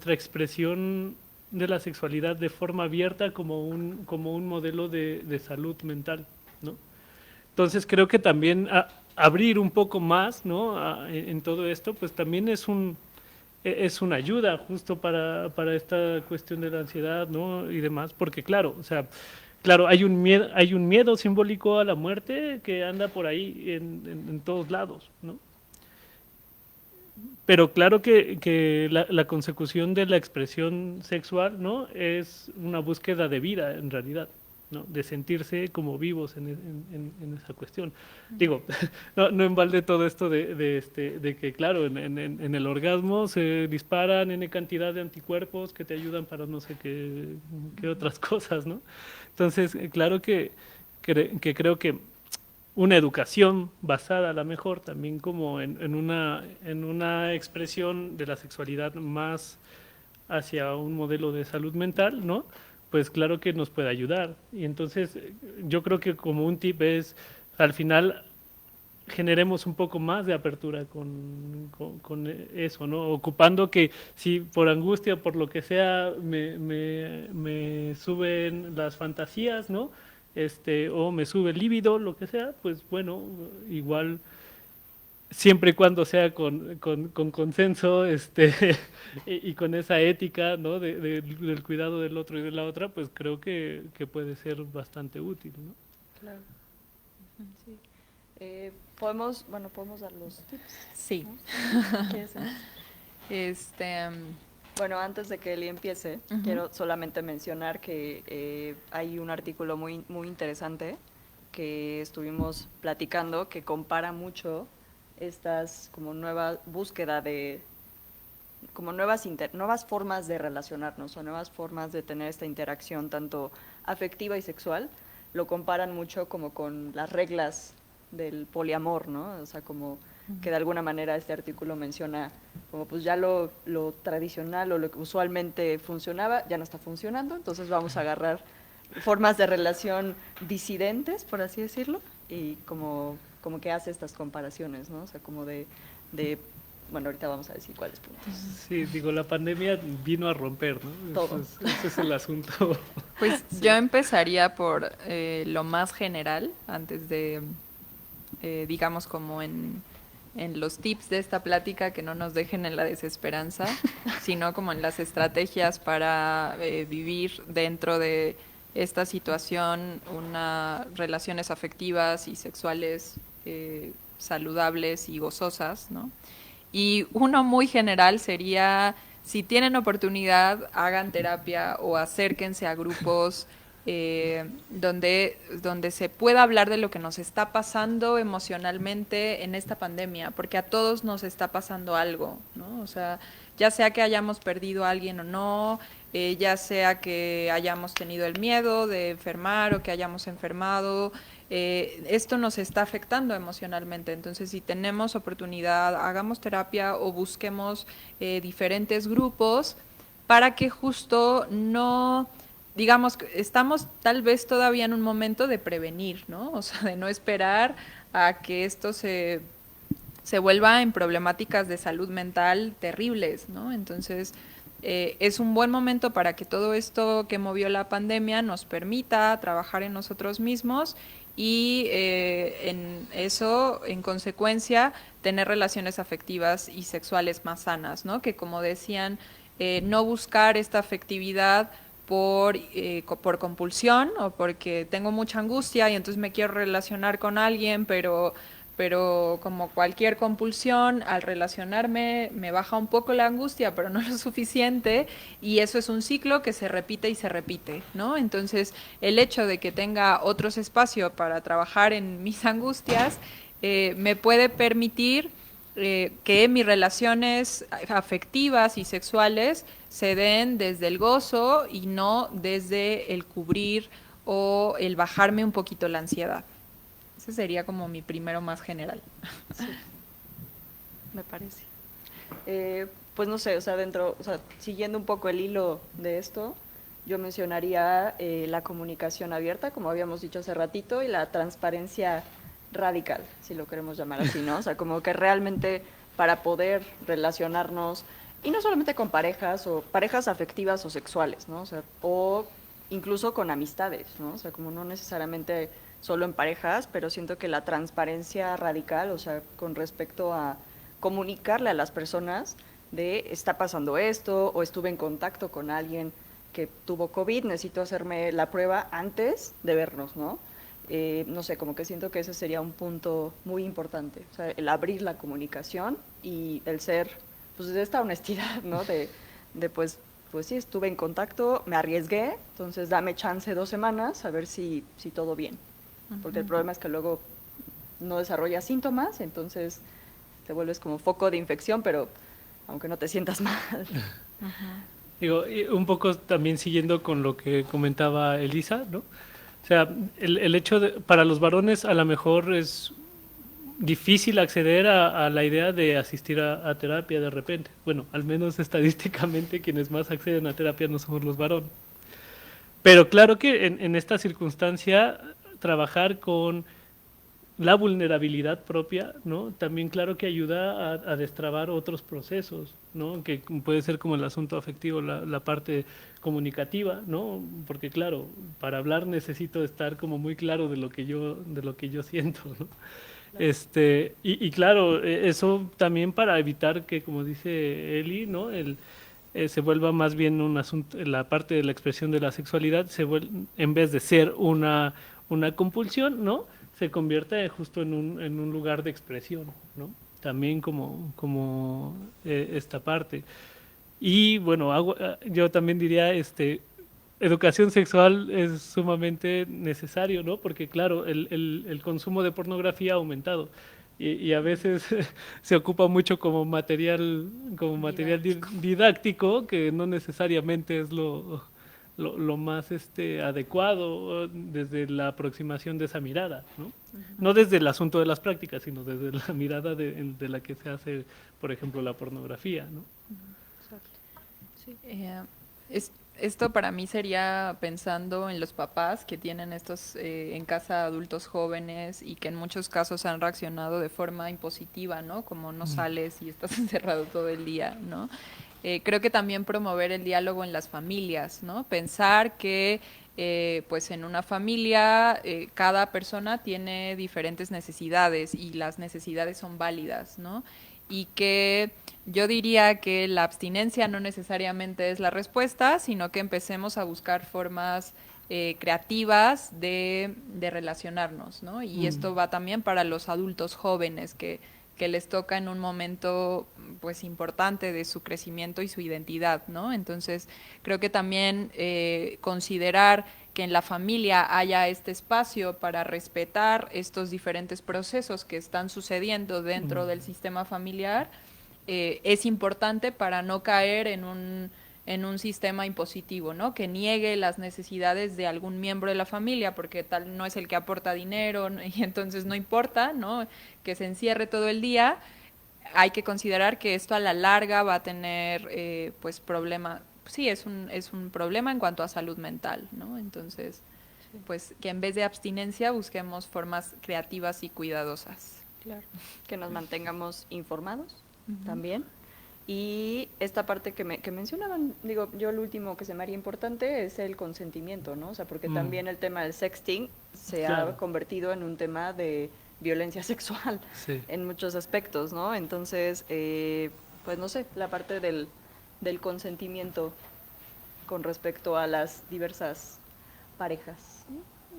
S4: expresión de la sexualidad de forma abierta como un modelo de salud mental, ¿no? Entonces creo que también abrir un poco más, ¿no? En todo esto, pues también es una ayuda justo para esta cuestión de la ansiedad, ¿no? Y demás, porque claro, o sea, claro, hay un miedo simbólico a la muerte que anda por ahí en todos lados, ¿no? Pero claro que la consecución de la expresión sexual, ¿no? Es una búsqueda de vida, en realidad, ¿no? De sentirse como vivos en esa cuestión. Digo, no en balde todo esto de que, claro, en el orgasmo se disparan N cantidad de anticuerpos que te ayudan para no sé qué otras cosas, ¿no? Entonces, claro que creo que una educación basada a lo mejor también como en una expresión de la sexualidad más hacia un modelo de salud mental, ¿no? Pues claro que nos puede ayudar. Y entonces yo creo que como un tip es, al final generemos un poco más de apertura con eso, ¿no? Ocupando que si por angustia, por lo que sea, me suben las fantasías, ¿no? O me sube el líbido, lo que sea, pues bueno, igual siempre y cuando sea con consenso y con esa ética, ¿no? Del cuidado del otro y de la otra, pues creo que puede ser bastante útil, ¿no?
S2: Claro. Sí. Podemos dar los tips.
S3: Sí.
S2: ¿No? ¿Quieres empezar?
S3: Este,
S2: Bueno, antes de que Eli empiece, quiero solamente mencionar que hay un artículo muy interesante que estuvimos platicando que compara mucho estas como nueva búsqueda de como nuevas formas de relacionarnos o nuevas formas de tener esta interacción tanto afectiva y sexual, lo comparan mucho como con las reglas del poliamor, ¿no? O sea, como que de alguna manera este artículo menciona como pues ya lo tradicional o lo que usualmente funcionaba ya no está funcionando, entonces vamos a agarrar formas de relación disidentes, por así decirlo, y como que hace estas comparaciones, ¿no? O sea, como de bueno, ahorita vamos a decir cuáles puntos.
S4: Sí, digo, la pandemia vino a romper, ¿no?
S2: Todo.
S4: Ese es el asunto.
S3: pues yo empezaría por lo más general, antes de, digamos, como en los tips de esta plática, que no nos dejen en la desesperanza, sino como en las estrategias para vivir dentro de esta situación, relaciones afectivas y sexuales saludables y gozosas, ¿no? Y uno muy general sería, si tienen oportunidad, hagan terapia o acérquense a grupos donde se pueda hablar de lo que nos está pasando emocionalmente en esta pandemia, porque a todos nos está pasando algo, ¿no? O sea, ya sea que hayamos perdido a alguien o no, ya sea que hayamos tenido el miedo de enfermar o que hayamos enfermado, esto nos está afectando emocionalmente. Entonces, si tenemos oportunidad, hagamos terapia o busquemos diferentes grupos para que justo no, digamos, estamos tal vez todavía en un momento de prevenir, ¿no? O sea, de no esperar a que esto se vuelva en problemáticas de salud mental terribles, ¿no? Entonces, es un buen momento para que todo esto que movió la pandemia nos permita trabajar en nosotros mismos y en eso, en consecuencia, tener relaciones afectivas y sexuales más sanas, ¿no? Que como decían, no buscar esta afectividad por compulsión o porque tengo mucha angustia y entonces me quiero relacionar con alguien, pero como cualquier compulsión, al relacionarme me baja un poco la angustia, pero no lo suficiente, y eso es un ciclo que se repite y se repite, ¿no? Entonces, el hecho de que tenga otros espacios para trabajar en mis angustias me puede permitir que mis relaciones afectivas y sexuales se den desde el gozo y no desde el cubrir o el bajarme un poquito la ansiedad. Ese sería como mi primero más general.
S2: Sí, me parece. Pues no sé, o sea, siguiendo un poco el hilo de esto, yo mencionaría la comunicación abierta, como habíamos dicho hace ratito, y la transparencia radical, si lo queremos llamar así, ¿no? O sea, como que realmente para poder relacionarnos, y no solamente con parejas o parejas afectivas o sexuales, ¿no? O sea, o incluso con amistades, ¿no? O sea, como no necesariamente solo en parejas, pero siento que la transparencia radical, o sea, con respecto a comunicarle a las personas de está pasando esto, o estuve en contacto con alguien que tuvo COVID, necesito hacerme la prueba antes de vernos, ¿no? No sé, como que siento que ese sería un punto muy importante, o sea, el abrir la comunicación y el ser, pues, de esta honestidad, ¿no? De pues sí, estuve en contacto, me arriesgué, entonces dame chance 2 semanas a ver si todo bien. Porque el problema es que luego no desarrollas síntomas, entonces te vuelves como foco de infección, pero aunque no te sientas mal.
S4: Digo, y un poco también siguiendo con lo que comentaba Elisa, ¿no? O sea, el hecho de, para los varones a lo mejor es difícil acceder a la idea de asistir a terapia de repente. Bueno, al menos estadísticamente quienes más acceden a terapia no somos los varones. Pero claro que en esta circunstancia trabajar con la vulnerabilidad propia, ¿no? También claro que ayuda a destrabar otros procesos, ¿no? Que puede ser como el asunto afectivo, la parte comunicativa, ¿no? Porque claro, para hablar necesito estar como muy claro de lo que yo siento, ¿no? Y claro, eso también para evitar que, como dice Eli, ¿no? Se vuelva más bien un asunto, la parte de la expresión de la sexualidad, en vez de ser una compulsión, ¿no? Se convierte justo en un lugar de expresión, ¿no? También como esta parte. Y bueno, yo también diría, educación sexual es sumamente necesario, ¿no? Porque claro, el consumo de pornografía ha aumentado y a veces se ocupa mucho como material didáctico, que no necesariamente es lo más adecuado desde la aproximación de esa mirada, ¿no? No desde el asunto de las prácticas, sino desde la mirada de la que se hace, por ejemplo, la pornografía, ¿no?
S3: Sí. Esto para mí sería pensando en los papás que tienen estos en casa adultos jóvenes y que en muchos casos han reaccionado de forma impositiva, ¿no? Como no sales y estás encerrado todo el día, ¿no? Creo que también promover el diálogo en las familias, ¿no? Pensar que pues en una familia cada persona tiene diferentes necesidades y las necesidades son válidas, ¿no? Y que yo diría que la abstinencia no necesariamente es la respuesta, sino que empecemos a buscar formas creativas de relacionarnos, ¿no? Y esto va también para los adultos jóvenes que les toca en un momento pues importante de su crecimiento y su identidad, ¿no? Entonces creo que también considerar que en la familia haya este espacio para respetar estos diferentes procesos que están sucediendo dentro del sistema familiar es importante para no caer en un sistema impositivo, ¿no? Que niegue las necesidades de algún miembro de la familia, porque tal no es el que aporta dinero y entonces no importa, ¿no? Que se encierre todo el día. Hay que considerar que esto a la larga va a tener pues problema. Sí, es un problema en cuanto a salud mental, ¿no? Entonces, pues que en vez de abstinencia busquemos formas creativas y cuidadosas.
S2: Claro. Que nos mantengamos informados también. Y esta parte que mencionaban, digo, yo lo último que se me haría importante es el consentimiento, ¿no? O sea, porque también el tema del sexting se ha convertido en un tema de violencia sexual en muchos aspectos, ¿no? Entonces, pues no sé, la parte del consentimiento con respecto a las diversas parejas.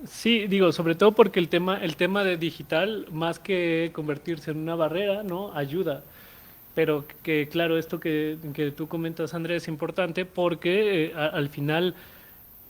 S4: Sí, digo, sobre todo porque el tema de digital, más que convertirse en una barrera, ¿no? Ayuda. Pero que claro, esto que tú comentas, Andrés, es importante porque al final,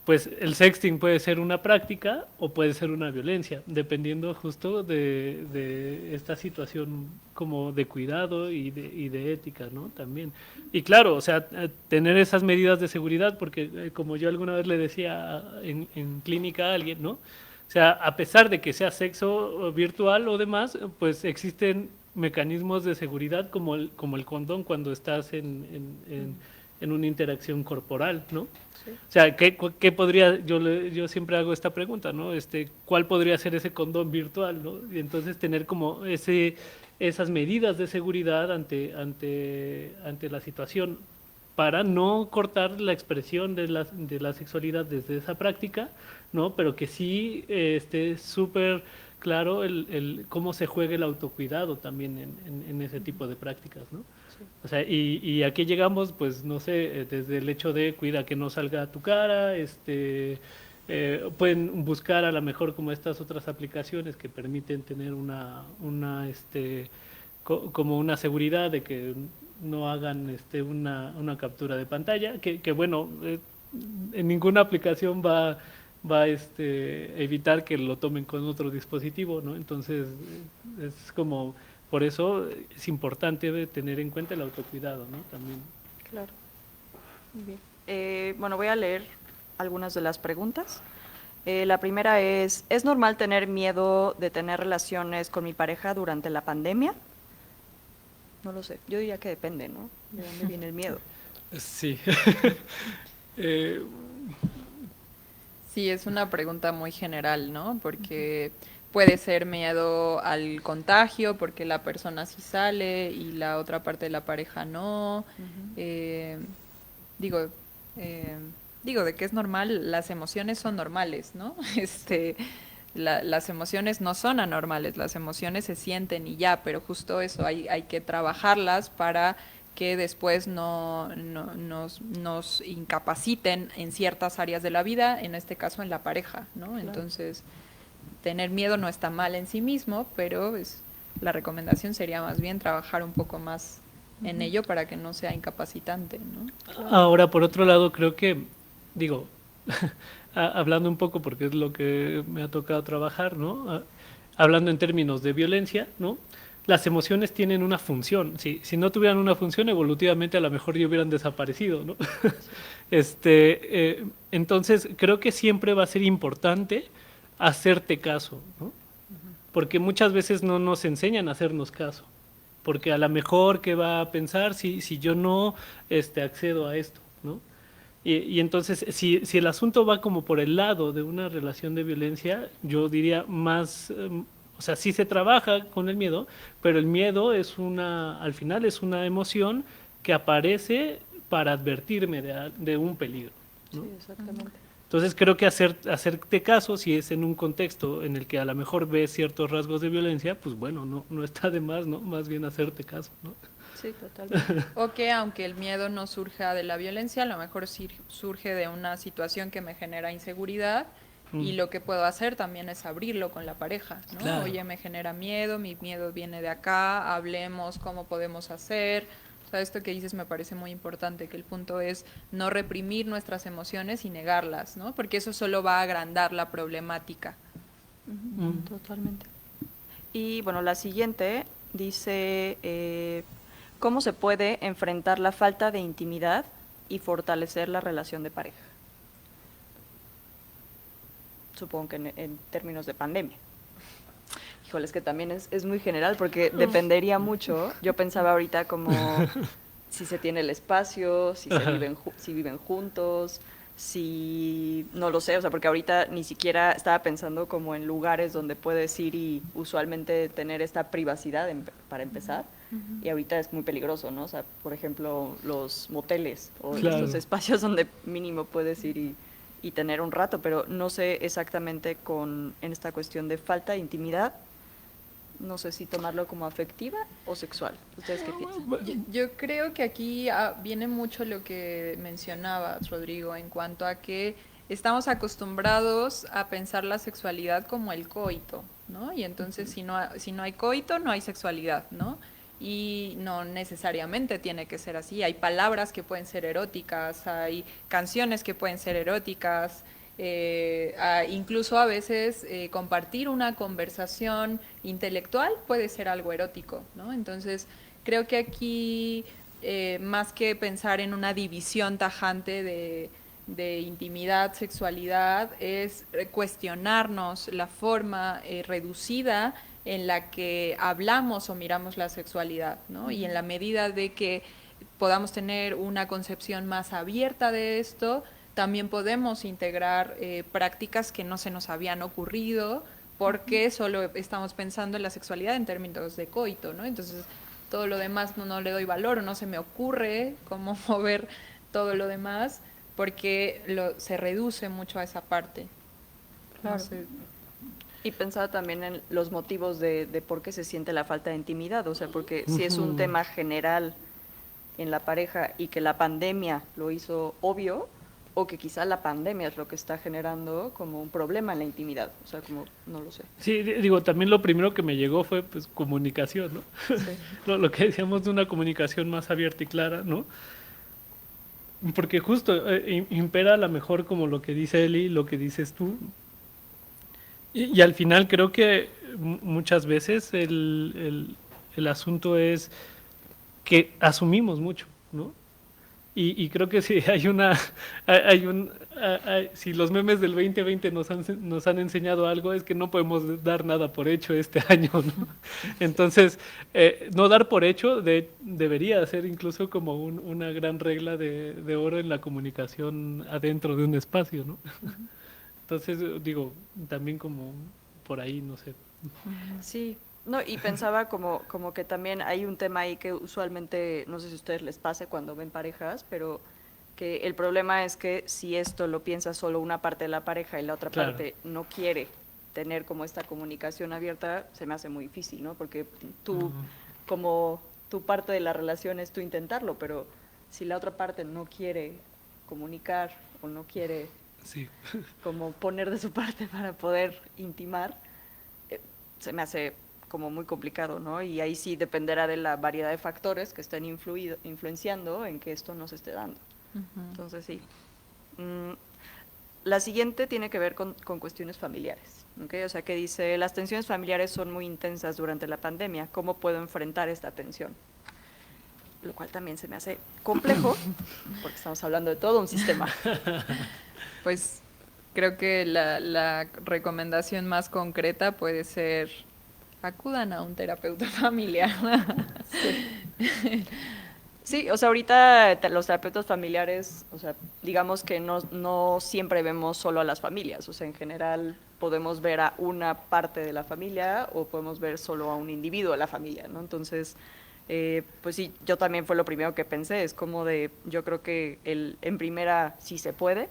S4: pues el sexting puede ser una práctica o puede ser una violencia, dependiendo justo de esta situación como de cuidado y de ética, ¿no? También. Y claro, o sea, tener esas medidas de seguridad, porque como yo alguna vez le decía en clínica a alguien, ¿no? O sea, a pesar de que sea sexo virtual o demás, pues existen mecanismos de seguridad como el condón cuando estás en en una interacción corporal, ¿no?
S2: Sí.
S4: O sea, ¿qué podría, yo siempre hago esta pregunta, ¿no? ¿Cuál podría ser ese condón virtual, ¿no? Y entonces tener como esas medidas de seguridad ante la situación para no cortar la expresión de la sexualidad desde esa práctica, ¿no? Pero que sí esté súper claro cómo se juega el autocuidado también en ese tipo de prácticas, ¿no? O sea, y aquí llegamos, pues, no sé, desde el hecho de cuida que no salga a tu cara, pueden buscar a lo mejor como estas otras aplicaciones que permiten tener como una seguridad de que no hagan una captura de pantalla, que bueno, en ninguna aplicación va a evitar que lo tomen con otro dispositivo, ¿no? Entonces, es como, por eso es importante tener en cuenta el autocuidado, ¿no? También.
S2: Claro. Muy bien. Bueno, voy a leer algunas de las preguntas. La primera ¿es normal tener miedo de tener relaciones con mi pareja durante la pandemia? No lo sé, yo diría que depende, ¿no? ¿De dónde viene el miedo?
S4: Sí. eh,
S3: Sí, es una pregunta muy general, ¿no? Porque puede ser miedo al contagio, porque la persona sí sale y la otra parte de la pareja no. Eh, digo, eh, digo, de que es normal, las emociones son normales, ¿no? Las emociones no son anormales, las emociones se sienten y ya, pero justo eso, hay que trabajarlas para que después nos incapaciten en ciertas áreas de la vida, en este caso en la pareja, ¿no? Claro. Entonces, tener miedo no está mal en sí mismo, pero la recomendación sería más bien trabajar un poco más en ello para que no sea incapacitante, ¿no?
S4: Claro. Ahora, por otro lado, creo que, digo, hablando un poco porque es lo que me ha tocado trabajar, ¿no? Hablando en términos de violencia, ¿no? Las emociones tienen una función. Si no tuvieran una función, evolutivamente a lo mejor ya hubieran desaparecido, ¿no? Entonces, creo que siempre va a ser importante hacerte caso, ¿no? Porque muchas veces no nos enseñan a hacernos caso. Porque a lo mejor, ¿qué va a pensar si yo no accedo a esto, ¿no? Y entonces, si el asunto va como por el lado de una relación de violencia, yo diría más, o sea, sí se trabaja con el miedo, pero el miedo al final es una emoción que aparece para advertirme de un peligro, ¿no?
S2: Sí, exactamente.
S4: Entonces creo que hacerte caso, si es en un contexto en el que a lo mejor ves ciertos rasgos de violencia, pues bueno, no está de más, ¿no? Más bien hacerte caso, ¿no?
S2: Sí, totalmente.
S3: O que aunque el miedo no surja de la violencia, a lo mejor surge de una situación que me genera inseguridad y lo que puedo hacer también es abrirlo con la pareja, ¿no? Claro. Oye, me genera miedo, mi miedo viene de acá, hablemos cómo podemos hacer. O sea, esto que dices me parece muy importante, que el punto es no reprimir nuestras emociones y negarlas, ¿no? Porque eso solo va a agrandar la problemática.
S2: Totalmente. Y bueno, la siguiente dice, ¿cómo se puede enfrentar la falta de intimidad y fortalecer la relación de pareja? Supongo que en términos de pandemia. Híjole, es que también es muy general porque dependería mucho. Yo pensaba ahorita como si se tiene el espacio, si viven juntos, si no lo sé, o sea, porque ahorita ni siquiera estaba pensando como en lugares donde puedes ir y usualmente tener esta privacidad para empezar. Y ahorita es muy peligroso, ¿no? O sea, por ejemplo, los moteles o estos espacios donde mínimo puedes ir y tener un rato, pero no sé exactamente en esta cuestión de falta de intimidad. No sé si tomarlo como afectiva o sexual. ¿Ustedes qué piensan?
S3: Yo creo que aquí viene mucho lo que mencionabas, Rodrigo, en cuanto a que estamos acostumbrados a pensar la sexualidad como el coito, ¿no? Y entonces si no hay coito, no hay sexualidad, ¿no? Y no necesariamente tiene que ser así. Hay palabras que pueden ser eróticas, hay canciones que pueden ser eróticas, incluso a veces compartir una conversación intelectual puede ser algo erótico, ¿no? Entonces creo que aquí más que pensar en una división tajante de intimidad, sexualidad, es cuestionarnos la forma reducida en la que hablamos o miramos la sexualidad, ¿no? Y en la medida de que podamos tener una concepción más abierta de esto, también podemos integrar prácticas que no se nos habían ocurrido porque solo estamos pensando en la sexualidad en términos de coito, ¿no? Entonces, todo lo demás no le doy valor o no se me ocurre cómo mover todo lo demás porque se reduce mucho a esa parte.
S2: Claro. No sé. Y pensaba también en los motivos de por qué se siente la falta de intimidad, o sea, porque si es un tema general en la pareja y que la pandemia lo hizo obvio, o que quizá la pandemia es lo que está generando como un problema en la intimidad, o sea, como, no lo sé.
S4: Sí, digo, también lo primero que me llegó fue pues comunicación, ¿no? Sí. lo que decíamos de una comunicación más abierta y clara, ¿no? Porque justo impera a lo mejor como lo que dice Eli, lo que dices tú, y al final creo que muchas veces el asunto es que asumimos mucho, ¿no? Y creo que si si los memes del 2020 nos han enseñado algo, es que no podemos dar nada por hecho este año, ¿no? Entonces, no dar por hecho debería ser incluso como una gran regla de oro en la comunicación adentro de un espacio, ¿no? Entonces, digo, también como por ahí, no sé.
S2: Sí. No, y pensaba como que también hay un tema ahí que usualmente, no sé si a ustedes les pase cuando ven parejas, pero que el problema es que si esto lo piensa solo una parte de la pareja y la otra parte no quiere tener como esta comunicación abierta, se me hace muy difícil, ¿no? Porque tú, como tu parte de la relación es tú intentarlo, pero si la otra parte no quiere comunicar o no quiere como poner de su parte para poder intimar, se me hace como muy complicado, ¿no? Y ahí sí dependerá de la variedad de factores que estén influenciando en que esto no se esté dando. Entonces, sí. La siguiente tiene que ver con cuestiones familiares, ¿okay? O sea, que dice, las tensiones familiares son muy intensas durante la pandemia, ¿cómo puedo enfrentar esta tensión? Lo cual también se me hace complejo, porque estamos hablando de todo un sistema.
S3: Pues creo que la recomendación más concreta puede ser acudan a un terapeuta familiar.
S2: Sí, o sea, ahorita los terapeutas familiares, o sea, digamos que no siempre vemos solo a las familias, o sea, en general podemos ver a una parte de la familia o podemos ver solo a un individuo de la familia, ¿no? Entonces, pues sí, yo también fue lo primero que pensé, es como yo creo que en primera, si se puede,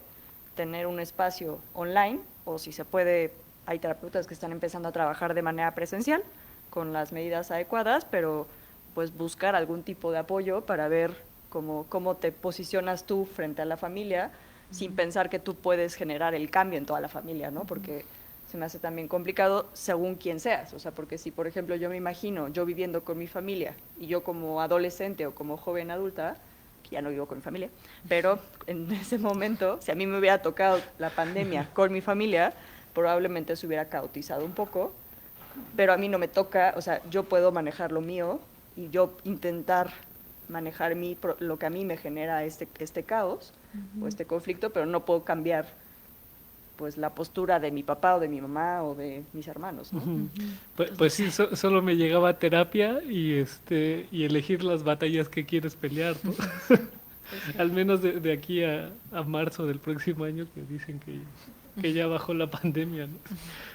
S2: tener un espacio online, o si se puede, hay terapeutas que están empezando a trabajar de manera presencial, con las medidas adecuadas, pero pues buscar algún tipo de apoyo para ver cómo te posicionas tú frente a la familia, sin pensar que tú puedes generar el cambio en toda la familia, ¿no? Porque se me hace también complicado según quién seas, o sea, porque si, por ejemplo, yo me imagino yo viviendo con mi familia y yo como adolescente o como joven adulta, que ya no vivo con mi familia, pero en ese momento, si a mí me hubiera tocado la pandemia con mi familia, probablemente se hubiera caotizado un poco, pero a mí no me toca, o sea, yo puedo manejar lo mío y yo intentar manejar lo que a mí me genera este caos o este conflicto, pero no puedo cambiar pues la postura de mi papá o de mi mamá o de mis hermanos, ¿no?
S4: Pues sí, solo me llegaba a terapia y elegir las batallas que quieres pelear, ¿no? Al menos de aquí a marzo del próximo año, que dicen que ya bajó la pandemia, ¿no?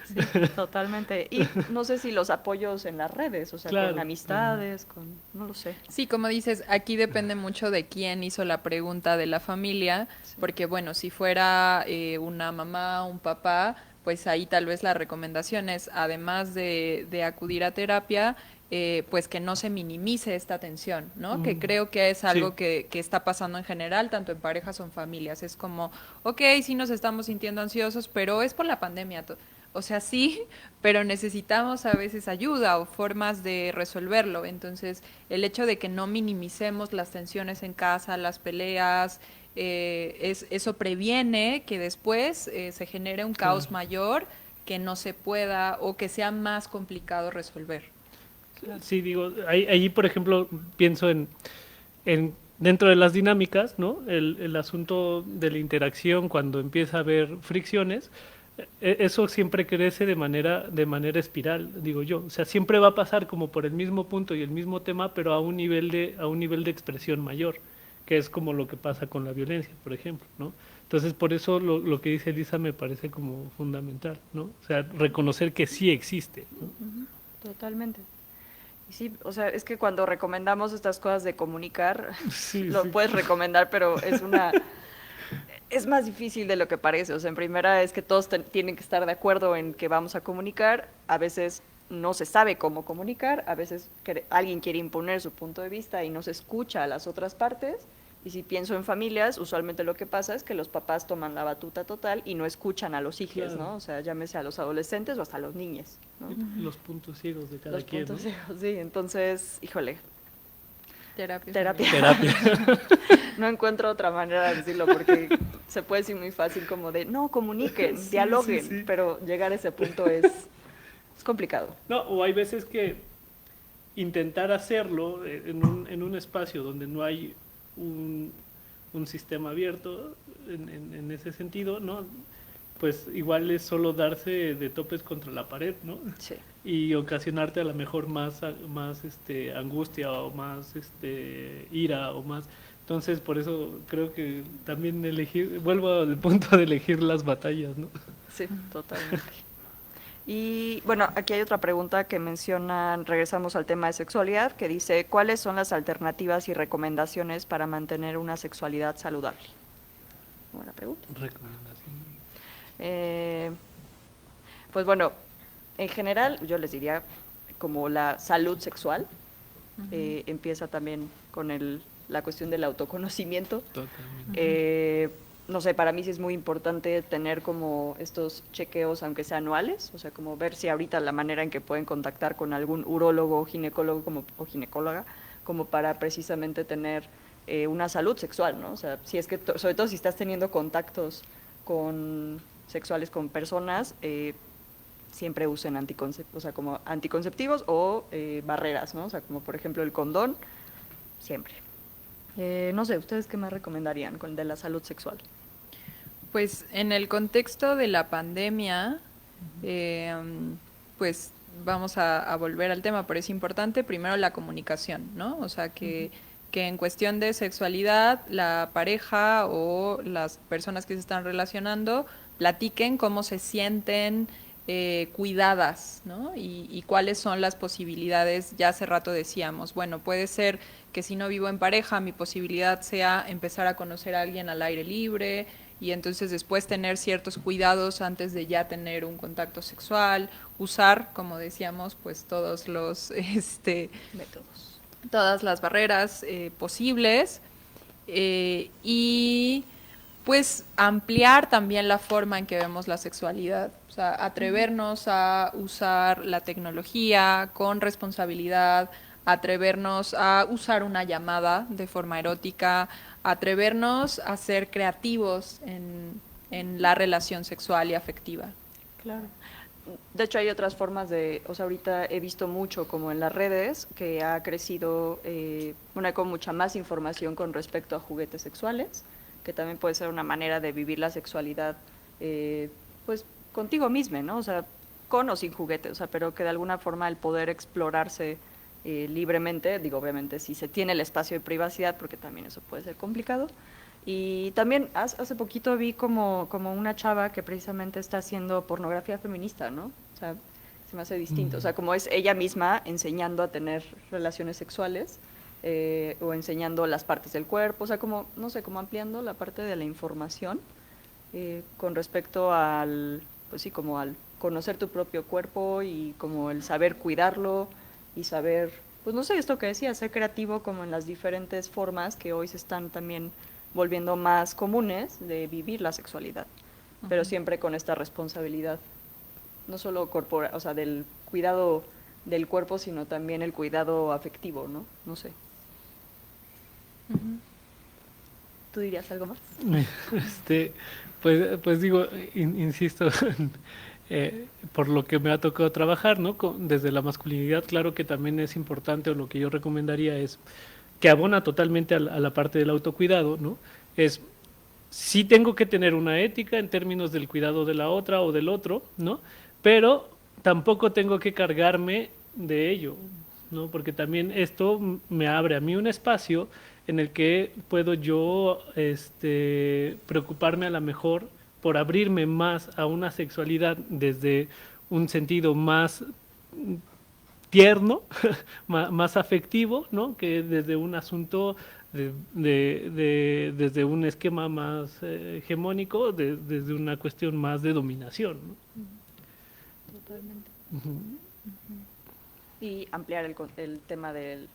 S2: Sí, totalmente. Y no sé si los apoyos en las redes, o sea, con amistades, no lo sé.
S3: Sí, como dices, aquí depende mucho de quién hizo la pregunta de la familia, porque bueno, si fuera una mamá, un papá, pues ahí tal vez la recomendación es, además de acudir a terapia, pues que no se minimice esta tensión, ¿no? Que creo que es algo que está pasando en general, tanto en parejas o en familias. Es como, ok, sí nos estamos sintiendo ansiosos, pero es por la pandemia. O sea, sí, pero necesitamos a veces ayuda o formas de resolverlo. Entonces, el hecho de que no minimicemos las tensiones en casa, las peleas, eso previene que después se genere un caos mayor que no se pueda o que sea más complicado resolver.
S4: Sí, digo, ahí por ejemplo pienso en dentro de las dinámicas, ¿no? El asunto de la interacción cuando empieza a haber fricciones, eso siempre crece de manera espiral, digo yo. O sea, siempre va a pasar como por el mismo punto y el mismo tema, pero a un nivel de expresión mayor, que es como lo que pasa con la violencia, por ejemplo, ¿no? Entonces, por eso lo que dice Elisa me parece como fundamental, ¿no? O sea, reconocer que sí existe, ¿no?
S2: Totalmente. Y sí, o sea, es que cuando recomendamos estas cosas de comunicar,
S4: Sí,
S2: lo
S4: sí.
S2: puedes recomendar, pero es más difícil de lo que parece. O sea, en primera es que todos tienen que estar de acuerdo en que vamos a comunicar. A veces no se sabe cómo comunicar, a veces alguien quiere imponer su punto de vista y no se escucha a las otras partes. Y si pienso en familias, usualmente lo que pasa es que los papás toman la batuta total y no escuchan a los hijos,
S4: Claro.
S2: ¿no? O sea, llámese a los adolescentes o hasta a los niños, ¿no?
S4: Los puntos ciegos de cada
S2: Los
S4: quien,
S2: puntos
S4: ¿no?
S2: ciegos, sí. Entonces, híjole,
S3: Terapia.
S2: terapia.
S4: Terapia.
S2: No encuentro otra manera de decirlo porque se puede decir muy fácil como de, no, comuniquen,
S4: Sí,
S2: dialoguen,
S4: sí, sí.
S2: pero llegar a ese punto es complicado.
S4: No, o hay veces que intentar hacerlo en un espacio donde no hay un sistema abierto en ese sentido, ¿no? Pues igual es solo darse de topes contra la pared, ¿no?
S2: Sí.
S4: Y ocasionarte a lo mejor más angustia o más ira o más. Entonces, por eso creo que también vuelvo al punto de elegir las batallas, ¿no?
S2: Sí, totalmente. Y bueno, aquí hay otra pregunta que mencionan, regresamos al tema de sexualidad, que dice, ¿cuáles son las alternativas y recomendaciones para mantener una sexualidad saludable? Buena pregunta.
S4: Recomendación.
S2: Pues bueno, en general yo les diría como la salud sexual, empieza también con la cuestión del autoconocimiento.
S4: Totalmente.
S2: No sé, para mí sí es muy importante tener como estos chequeos, aunque sean anuales, o sea, como ver si ahorita la manera en que pueden contactar con algún urólogo o ginecólogo o ginecóloga, como para precisamente tener una salud sexual, ¿no? O sea, si es que, sobre todo si estás teniendo contactos sexuales con personas, siempre usen o sea, como anticonceptivos o barreras, ¿no? O sea, como por ejemplo el condón, siempre. No sé, ¿ustedes qué más recomendarían con de la salud sexual?
S3: Pues en el contexto de la pandemia, pues vamos a volver al tema, pero es importante primero la comunicación, ¿no? O sea, que en cuestión de sexualidad, la pareja o las personas que se están relacionando platiquen cómo se sienten cuidadas, ¿no? Y cuáles son las posibilidades. Ya hace rato decíamos, bueno, puede ser que si no vivo en pareja, mi posibilidad sea empezar a conocer a alguien al aire libre y entonces después tener ciertos cuidados antes de ya tener un contacto sexual, usar, como decíamos, pues todos los
S2: Métodos.
S3: todas las barreras posibles y pues ampliar también la forma en que vemos la sexualidad, o sea, atrevernos a usar la tecnología con responsabilidad, atrevernos a usar una llamada de forma erótica, atrevernos a ser creativos en la relación sexual y afectiva.
S2: Claro. De hecho, hay otras formas o sea, ahorita he visto mucho como en las redes que ha crecido, bueno, hay como mucha más información con respecto a juguetes sexuales, que también puede ser una manera de vivir la sexualidad, pues, contigo mismo, ¿no? O sea, con o sin juguete, o sea, pero que de alguna forma el poder explorarse libremente, digo, obviamente, si se tiene el espacio de privacidad, porque también eso puede ser complicado. Y también hace poquito vi como una chava que precisamente está haciendo pornografía feminista, ¿no? O sea, se me hace distinto. O sea, como es ella misma enseñando a tener relaciones sexuales o enseñando las partes del cuerpo, o sea, como, no sé, como ampliando la parte de la información con respecto pues sí, como al conocer tu propio cuerpo y como el saber cuidarlo y saber, pues no sé, esto que decía, ser creativo como en las diferentes formas que hoy se están también volviendo más comunes de vivir la sexualidad, pero siempre con esta responsabilidad, no solo o sea, del cuidado del cuerpo, sino también el cuidado afectivo, ¿no? No sé. ¿Tú dirías algo más?
S4: Pues digo, insisto, por lo que me ha tocado trabajar, ¿no? Desde la masculinidad, claro que también es importante, o lo que yo recomendaría es que abona totalmente a la parte del autocuidado, ¿no? Es sí tengo que tener una ética en términos del cuidado de la otra o del otro, ¿no? Pero tampoco tengo que cargarme de ello, ¿no? Porque también esto me abre a mí un espacio en el que puedo yo preocuparme a lo mejor por abrirme más a una sexualidad desde un sentido más tierno, más afectivo, ¿no? Que desde un asunto desde un esquema más hegemónico, desde una cuestión más de dominación, ¿no?
S2: Totalmente.
S4: Ujú.
S2: Y ampliar el tema de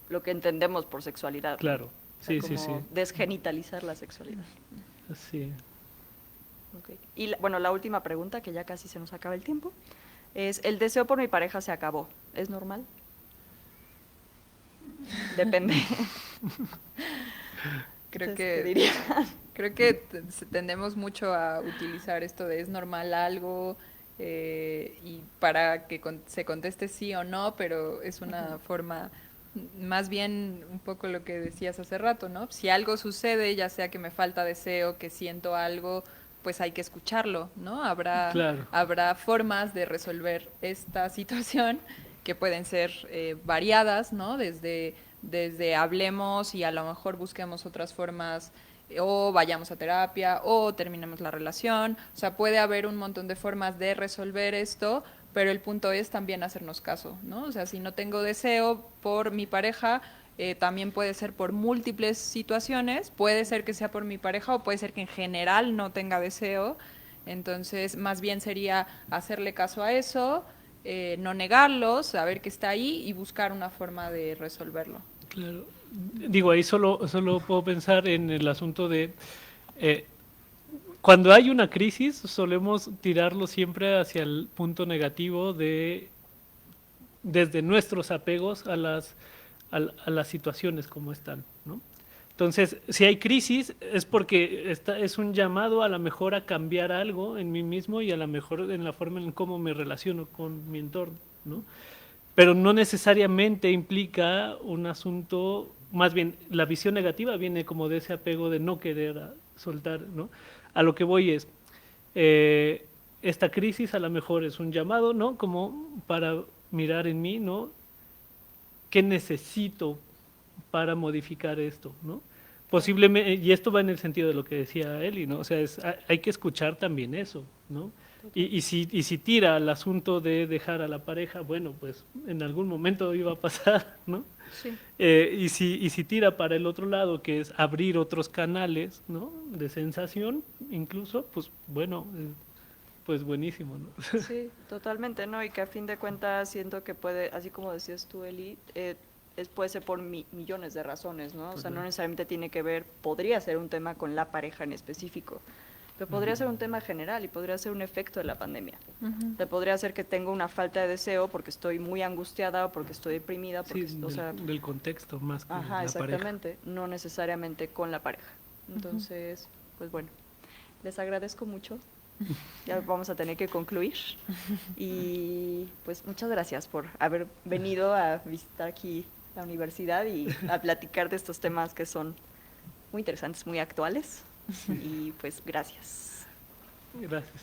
S2: lo que entendemos por sexualidad, ¿no?
S4: Claro,
S2: O sea,
S4: sí, sí, sí.
S2: como desgenitalizar la sexualidad.
S4: Sí.
S2: Okay. Y bueno, la última pregunta, que ya casi se nos acaba el tiempo, es: ¿el deseo por mi pareja se acabó? ¿Es normal? Depende.
S3: Creo
S2: ¿Qué
S3: que
S2: diría?
S3: Creo que tendemos mucho a utilizar esto de es normal algo y para que se conteste sí o no, pero es una forma, más bien un poco lo que decías hace rato, ¿no? Si algo sucede, ya sea que me falta deseo, que siento algo, pues hay que escucharlo, ¿no?
S4: Claro.
S3: Habrá formas de resolver esta situación que pueden ser variadas, ¿no? Desde hablemos y a lo mejor busquemos otras formas o vayamos a terapia o terminemos la relación. O sea, puede haber un montón de formas de resolver esto, pero el punto es también hacernos caso, ¿no? O sea, si no tengo deseo por mi pareja, también puede ser por múltiples situaciones, puede ser que sea por mi pareja o puede ser que en general no tenga deseo. Entonces, más bien sería hacerle caso a eso, no negarlo, saber que está ahí y buscar una forma de resolverlo.
S4: Claro. Digo, ahí solo puedo pensar en el asunto de eh, cuando hay una crisis solemos tirarlo siempre hacia el punto negativo desde nuestros apegos a las situaciones como están, ¿no? Entonces, si hay crisis es porque es un llamado a la mejor a cambiar algo en mí mismo y a la mejor en la forma en cómo me relaciono con mi entorno, ¿no? Pero no necesariamente implica un asunto, más bien la visión negativa viene como de ese apego de no querer soltar, ¿no? A lo que voy es, eh, esta crisis a lo mejor es un llamado, ¿no? Como para mirar en mí, ¿no? ¿Qué necesito para modificar esto, ¿no? Posiblemente, y esto va en el sentido de lo que decía Eli, ¿no? O sea, hay que escuchar también eso, ¿no? Y si tira al asunto de dejar a la pareja, bueno, pues en algún momento iba a pasar, ¿no?
S2: Sí.
S4: Y si tira para el otro lado, que es abrir otros canales, ¿no? De sensación, incluso, pues bueno, pues buenísimo, ¿no?
S2: Sí, totalmente, ¿no? Y que a fin de cuentas siento que puede, así como decías tú, Eli, puede ser por millones de razones, ¿no? O sea, no necesariamente tiene que ver, podría ser un tema con la pareja en específico, pero podría ser un tema general y podría ser un efecto de la pandemia.
S3: Uh-huh.
S2: Te podría ser que tengo una falta de deseo porque estoy muy angustiada o porque estoy deprimida, porque,
S4: Sí,
S2: o sea,
S4: del contexto más que
S2: ajá,
S4: la pareja.
S2: exactamente, no necesariamente con la pareja. Entonces, pues bueno, les agradezco mucho. Ya vamos a tener que concluir. Y pues muchas gracias por haber venido a visitar aquí la universidad y a platicar de estos temas que son muy interesantes, muy actuales. Y pues gracias.
S4: Gracias.